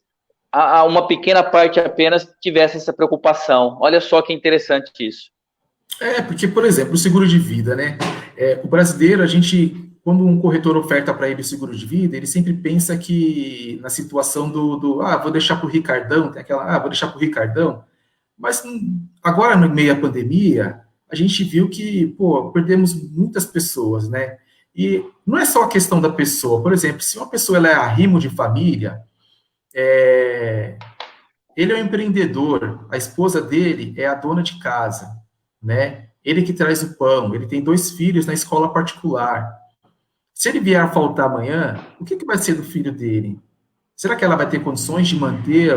uma pequena parte apenas tivesse essa preocupação. Olha só que interessante isso. Porque, por exemplo, o seguro de vida, né? O brasileiro, quando um corretor oferta para ele o seguro de vida, ele sempre pensa que na situação vou deixar para o Ricardão, tem aquela, vou deixar para o Ricardão, mas agora, no meio da pandemia, a gente viu que, perdemos muitas pessoas, né? E não é só a questão da pessoa. Por exemplo, se uma pessoa ela é arrimo de família, ele é um empreendedor, a esposa dele é a dona de casa, né? Ele que traz o pão, ele tem 2 filhos na escola particular. Se ele vier a faltar amanhã, o que vai ser do filho dele? Será que ela vai ter condições de manter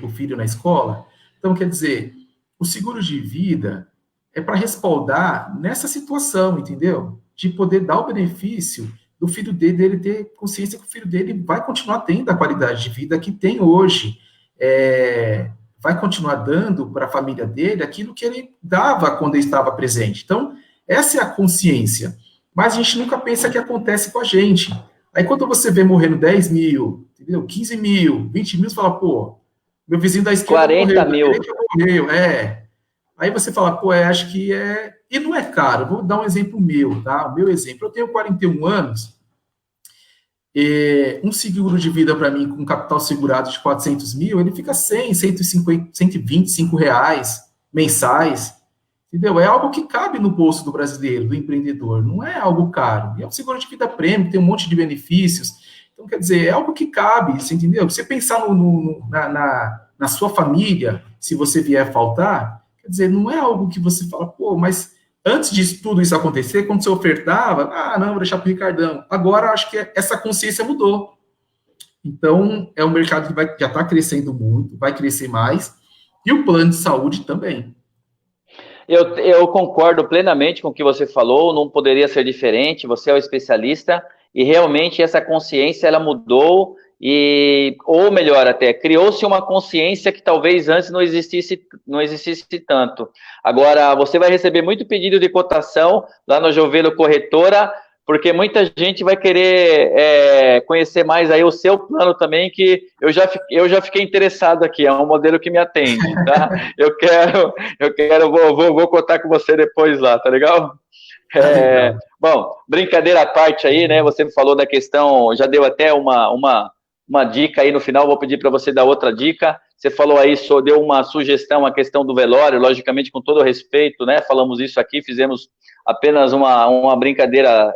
o filho na escola? Então, quer dizer, o seguro de vida é para respaldar nessa situação, entendeu? De poder dar o benefício do filho dele ter consciência que o filho dele vai continuar tendo a qualidade de vida que tem hoje. Vai continuar dando para a família dele aquilo que ele dava quando ele estava presente. Então, essa é a consciência. Mas a gente nunca pensa que acontece com a gente. Aí, quando você vê morrendo 10 mil, entendeu? 15 mil, 20 mil, você fala, meu vizinho da esquerda 40 mil. Morreu. Aí você fala, acho que é... E não é caro. Vou dar um exemplo meu, tá? O meu exemplo. Eu tenho 41 anos, um seguro de vida para mim com capital segurado de 400 mil, ele fica 100, 150, 125 reais mensais, entendeu? É algo que cabe no bolso do brasileiro, do empreendedor, não é algo caro. E é um seguro de vida prêmio, tem um monte de benefícios. Então, quer dizer, é algo que cabe, você entendeu? Você pensar na sua família, se você vier faltar, quer dizer, não é algo que você fala, mas antes de tudo isso acontecer, quando você ofertava, não, vou deixar para o Ricardão. Agora, acho que essa consciência mudou. Então, é um mercado que já está crescendo muito, vai crescer mais, e o plano de saúde também. Eu concordo plenamente com o que você falou, não poderia ser diferente, você é o especialista, e realmente essa consciência, ela mudou, ou melhor até, criou-se uma consciência que talvez antes não existisse tanto. Agora, você vai receber muito pedido de cotação lá no Jovelo Corretora, porque muita gente vai querer conhecer mais aí o seu plano também, que eu já fiquei interessado aqui, é um modelo que me atende, tá? Vou cotar com você depois lá, tá legal? Bom, brincadeira à parte aí, né? Você falou da questão, já deu até uma dica aí no final, vou pedir para você dar outra dica. Você falou aí, deu uma sugestão, a questão do velório, logicamente com todo respeito, né? Falamos isso aqui, fizemos apenas uma brincadeira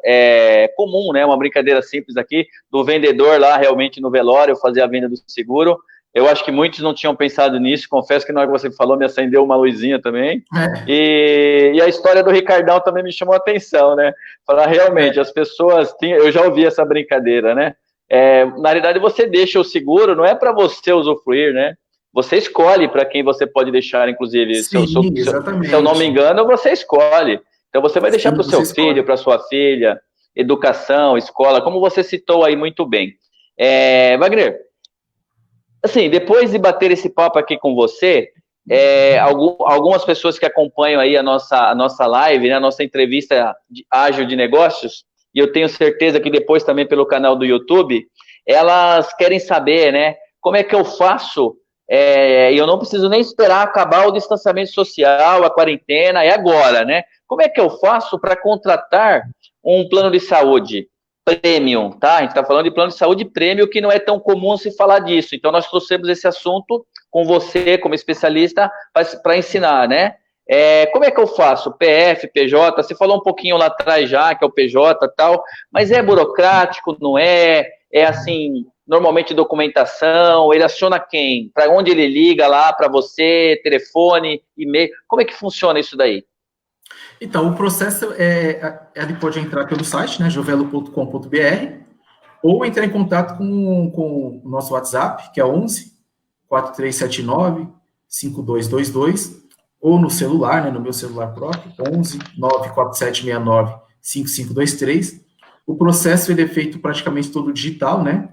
comum, né? Uma brincadeira simples aqui, do vendedor lá realmente no velório, fazer a venda do seguro. Eu acho que muitos não tinham pensado nisso, confesso que na hora que você falou me acendeu uma luzinha também, e a história do Ricardão também me chamou a atenção, né? Falar, realmente, as pessoas, eu já ouvi essa brincadeira, né? Na realidade, você deixa o seguro, não é para você usufruir, né? Você escolhe para quem você pode deixar, inclusive, Sim, se eu não me exatamente. engano, você escolhe. Então, você vai deixar Sim, para o você seu escolhe. filho, para sua filha, educação, escola, como você citou aí muito bem. Wagner, assim, depois de bater esse papo aqui com você, algumas pessoas que acompanham aí a nossa live, né, a nossa entrevista ágil de negócios, e eu tenho certeza que depois também pelo canal do YouTube, elas querem saber, né, como é que eu faço, e eu não preciso nem esperar acabar o distanciamento social, a quarentena, é agora, né? Como é que eu faço para contratar um plano de saúde premium, tá? A gente está falando de plano de saúde premium, que não é tão comum se falar disso. Então, nós trouxemos esse assunto com você, como especialista, para ensinar, né? Como é que eu faço? PF, PJ, você falou um pouquinho lá atrás já, que é o PJ e tal, mas é burocrático, não é? É assim, normalmente documentação, ele aciona quem? Para onde ele liga lá para você, telefone, e-mail? Como é que funciona isso daí? Então, o processo ele pode entrar pelo site, né, jovelo.com.br, ou entrar em contato com o nosso WhatsApp, que é 11 4379 5222, ou no celular, né, no meu celular próprio, 11 94769 5523. O processo ele é feito praticamente todo digital, né?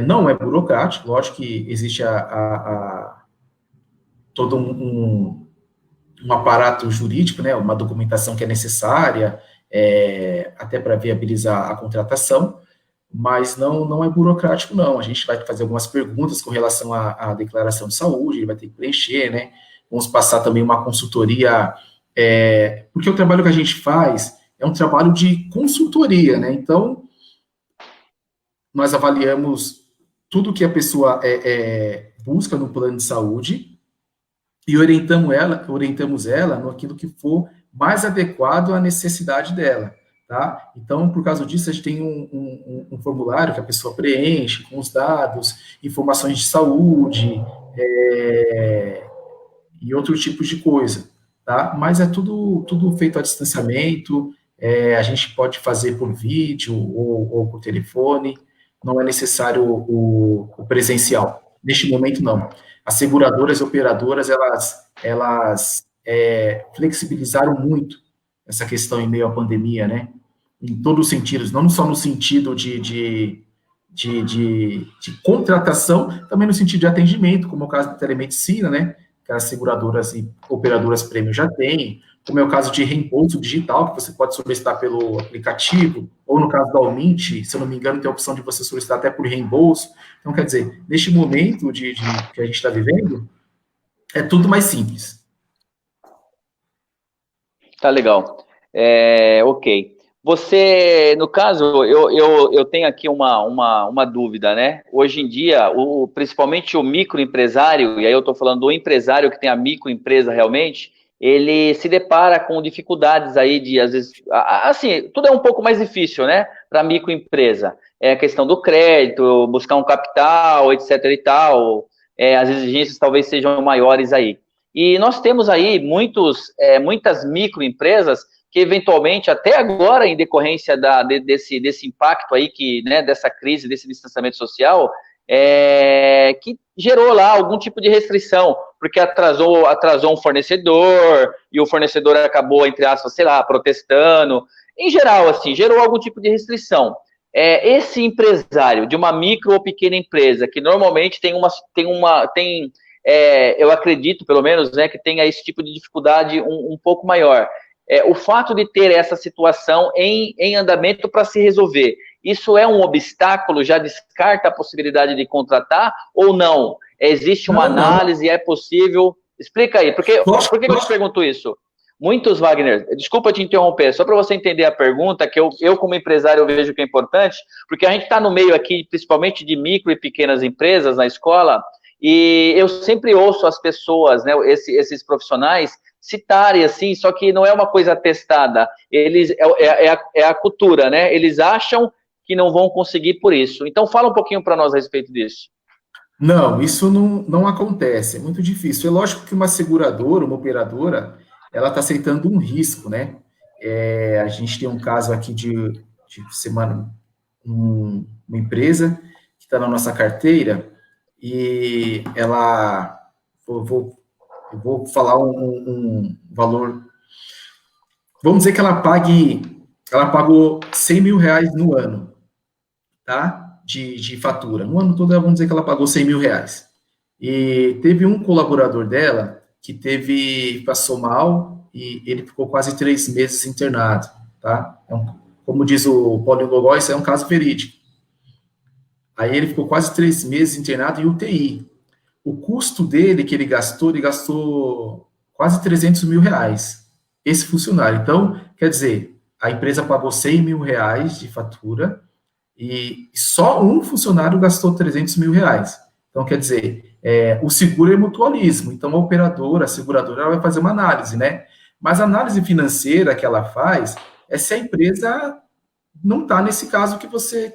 Não é burocrático, lógico que existe todo um aparato jurídico, né, uma documentação que é necessária, até para viabilizar a contratação, mas não é burocrático, não. A gente vai fazer algumas perguntas com relação à declaração de saúde, ele vai ter que preencher, né? Vamos passar também uma consultoria, porque o trabalho que a gente faz é um trabalho de consultoria, né? Então, nós avaliamos tudo que a pessoa busca no plano de saúde e orientamos ela no aquilo que for mais adequado à necessidade dela. Tá? Então, por causa disso, a gente tem um formulário que a pessoa preenche com os dados, informações de saúde e outros tipos de coisa. Tá? Mas é tudo feito a distanciamento, a gente pode fazer por vídeo ou por telefone, não é necessário o presencial. Neste momento, não. As seguradoras e operadoras, elas flexibilizaram muito essa questão em meio à pandemia, né? Em todos os sentidos, não só no sentido de contratação, também no sentido de atendimento, como é o caso da telemedicina, né? Que as seguradoras e operadoras premium já têm, como é o caso de reembolso digital, que você pode solicitar pelo aplicativo, ou no caso da Almint, se eu não me engano, tem a opção de você solicitar até por reembolso. Então, quer dizer, neste momento que a gente está vivendo, é tudo mais simples. Tá legal. Ok. Você, no caso, eu tenho aqui uma dúvida, né? Hoje em dia, principalmente o microempresário, e aí eu estou falando do empresário que tem a microempresa realmente, ele se depara com dificuldades aí de, às vezes, assim, tudo é um pouco mais difícil, né? Para a microempresa. É a questão do crédito, buscar um capital, etc e tal. As exigências talvez sejam maiores aí. E nós temos aí muitas microempresas que eventualmente, até agora, em decorrência desse impacto aí, né, dessa crise, desse distanciamento social, que gerou lá algum tipo de restrição, porque atrasou um fornecedor, e o fornecedor acabou, entre aspas, sei lá, protestando. Em geral, assim, gerou algum tipo de restrição. Esse empresário de uma micro ou pequena empresa, que normalmente eu acredito, pelo menos, né, que tenha esse tipo de dificuldade um pouco maior. O fato de ter essa situação em andamento para se resolver, isso é um obstáculo? Já descarta a possibilidade de contratar ou não? Existe uma análise, é possível? Explica aí, por que eu te pergunto isso? Muitos, Wagner, desculpa te interromper, só para você entender a pergunta, que eu como empresário eu vejo que é importante, porque a gente está no meio aqui, principalmente de micro e pequenas empresas na escola, e eu sempre ouço as pessoas, né, esses profissionais, citarem assim, só que não é uma coisa testada. É a cultura, né? Eles acham que não vão conseguir por isso. Então, fala um pouquinho para nós a respeito disso. Não, isso não acontece, é muito difícil. É lógico que uma seguradora, uma operadora, ela está aceitando um risco, né? A gente tem um caso aqui de semana, uma empresa que está na nossa carteira e ela, eu vou falar um valor, vamos dizer que ela pagou 100 mil reais no ano, tá? De fatura. No ano todo, vamos dizer que ela pagou 100 mil reais. E teve um colaborador dela que passou mal e ele ficou quase 3 meses internado, tá? Como diz o Paulo Gogó, isso é um caso verídico. Aí ele ficou quase 3 meses internado em UTI. O custo dele que ele gastou quase 300 mil reais, esse funcionário. Então, quer dizer, a empresa pagou 100 mil reais de fatura e só um funcionário gastou 300 mil reais. Então, quer dizer, o seguro é mutualismo. Então, a operadora, a seguradora, ela vai fazer uma análise, né? Mas a análise financeira que ela faz é se a empresa não está nesse caso que você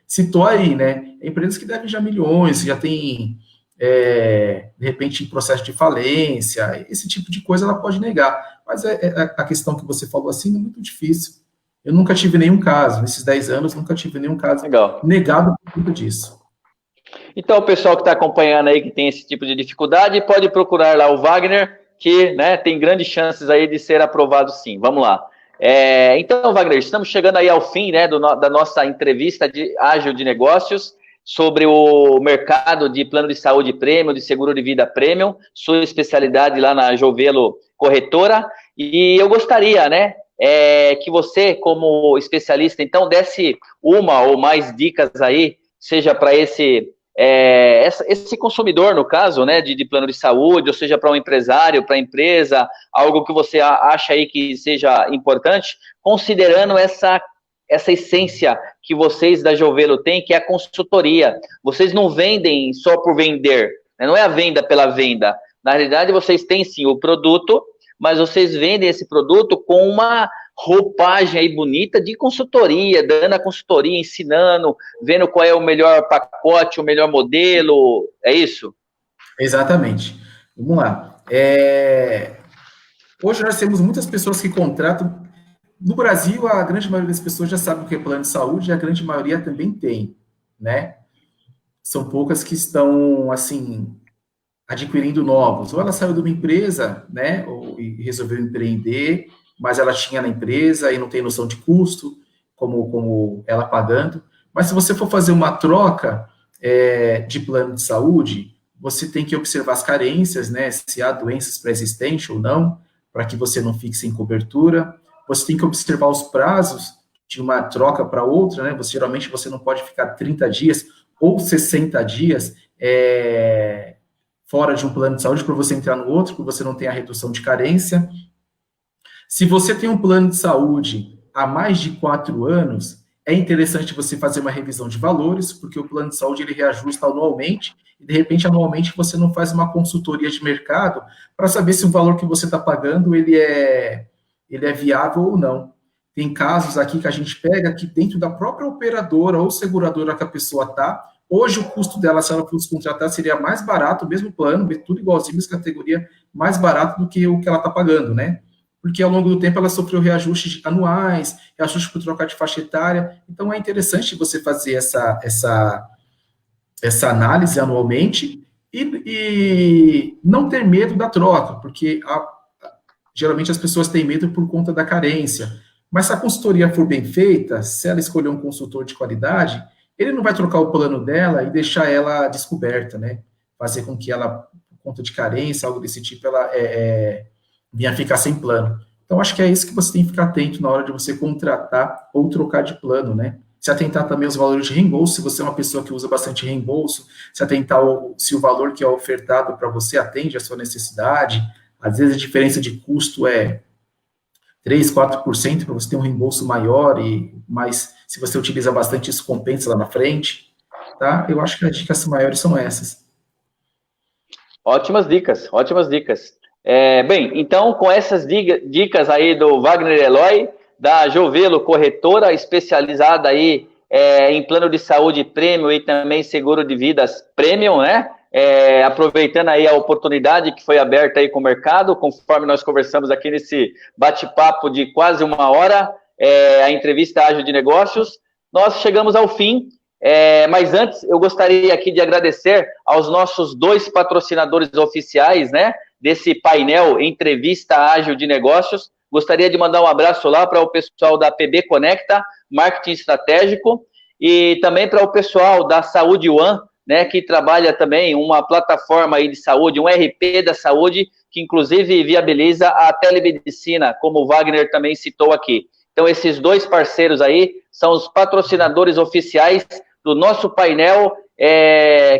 citou aí, né? Empresas que devem já milhões, já tem, de repente, processo de falência, esse tipo de coisa ela pode negar. Mas a questão que você falou assim é muito difícil. Eu nunca tive nenhum caso, nesses 10 anos, nunca tive nenhum caso Legal. negado por conta disso. Então, o pessoal que está acompanhando aí, que tem esse tipo de dificuldade, pode procurar lá o Wagner, que, né, tem grandes chances aí de ser aprovado sim. Vamos lá. Então, Wagner, estamos chegando aí ao fim, né, da nossa entrevista de ágil de negócios sobre o mercado de plano de saúde premium, de seguro de vida premium, sua especialidade lá na Jovelo Corretora. E eu gostaria, né, que você, como especialista, então, desse uma ou mais dicas aí, seja para esse consumidor, no caso, né, de plano de saúde, ou seja, para um empresário, para a empresa, algo que você acha aí que seja importante, considerando essa essência que vocês da Jovelo têm, que é a consultoria. Vocês não vendem só por vender, né? Não é a venda pela venda. Na realidade, vocês têm sim o produto, mas vocês vendem esse produto com uma roupagem aí bonita de consultoria, dando a consultoria, ensinando, vendo qual é o melhor pacote, o melhor modelo, é isso? Exatamente. Vamos lá. Hoje nós temos muitas pessoas que contratam. No Brasil, a grande maioria das pessoas já sabe o que é plano de saúde e a grande maioria também tem, né? São poucas que estão, assim, adquirindo novos. Ou ela saiu de uma empresa, né, e resolveu empreender, mas ela tinha na empresa e não tem noção de custo, como ela pagando. Mas se você for fazer uma troca de plano de saúde, você tem que observar as carências, né, se há doenças pré-existentes ou não, para que você não fique sem cobertura. Você tem que observar os prazos de uma troca para outra, né? Geralmente você não pode ficar 30 dias ou 60 dias fora de um plano de saúde para você entrar no outro, porque você não tem a redução de carência. Se você tem um plano de saúde há mais de 4 anos, é interessante você fazer uma revisão de valores, porque o plano de saúde ele reajusta anualmente, e de repente, anualmente, você não faz uma consultoria de mercado para saber se o valor que você está pagando ele é viável ou não. Tem casos aqui que a gente pega que dentro da própria operadora ou seguradora que a pessoa está, hoje o custo dela, se ela fosse contratar, seria mais barato, o mesmo plano, tudo igualzinho, mesma categoria, mais barato do que o que ela está pagando, né? Porque ao longo do tempo ela sofreu reajustes anuais, reajustes por trocar de faixa etária, então é interessante você fazer essa análise anualmente e não ter medo da troca, porque geralmente as pessoas têm medo por conta da carência. Mas se a consultoria for bem feita, se ela escolher um consultor de qualidade, ele não vai trocar o plano dela e deixar ela descoberta, né? Fazer com que ela, por conta de carência, algo desse tipo, ela venha ficar sem plano. Então, acho que é isso que você tem que ficar atento na hora de você contratar ou trocar de plano, né? Se atentar também aos valores de reembolso, se você é uma pessoa que usa bastante reembolso, se atentar se o valor que é ofertado para você atende à sua necessidade. Às vezes a diferença de custo é 3%, 4% para você ter um reembolso maior, mas se você utiliza bastante, isso compensa lá na frente, tá? Eu acho que as dicas maiores são essas. Ótimas dicas, ótimas dicas. Bem, então, com essas dicas aí do Wagner Eloy, da Jovelo Corretora, especializada aí em plano de saúde premium e também seguro de vidas premium, né? Aproveitando aí a oportunidade que foi aberta aí com o mercado, conforme nós conversamos aqui nesse bate-papo de quase 1 hora, a entrevista Ágil de Negócios, nós chegamos ao fim, mas antes eu gostaria aqui de agradecer aos nossos 2 patrocinadores oficiais, né, desse painel Entrevista Ágil de Negócios. Gostaria de mandar um abraço lá para o pessoal da PB Conecta, Marketing Estratégico, e também para o pessoal da Saúde One, né, que trabalha também uma plataforma aí de saúde, um RP da saúde, que inclusive viabiliza a telemedicina, como o Wagner também citou aqui. Então, esses 2 parceiros aí são os patrocinadores oficiais do nosso painel,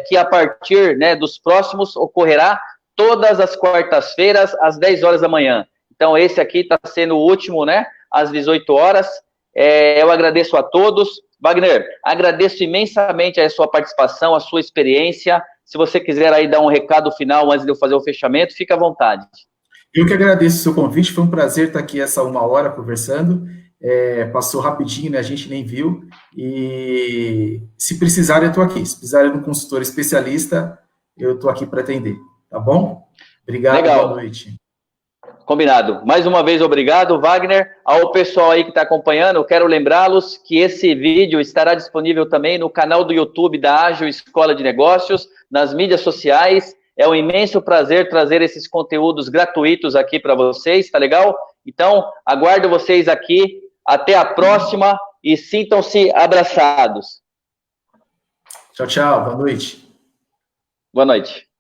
que a partir, né, dos próximos ocorrerá todas as quartas-feiras, às 10 horas da manhã. Então, esse aqui está sendo o último, né, às 18 horas. Eu agradeço a todos. Wagner, agradeço imensamente a sua participação, a sua experiência. Se você quiser aí dar um recado final antes de eu fazer o fechamento, fique à vontade. Eu que agradeço o seu convite, foi um prazer estar aqui essa 1 hora conversando. Passou rapidinho, né? A gente nem viu. E se precisar, eu estou aqui. Se precisar de um consultor especialista, eu estou aqui para atender. Tá bom? Obrigado, legal. Boa noite. Combinado. Mais uma vez, obrigado, Wagner. Ao pessoal aí que está acompanhando, eu quero lembrá-los que esse vídeo estará disponível também no canal do YouTube da Ágil Escola de Negócios, nas mídias sociais. É um imenso prazer trazer esses conteúdos gratuitos aqui para vocês, tá legal? Então, aguardo vocês aqui. Até a próxima e sintam-se abraçados. Tchau, tchau. Boa noite. Boa noite.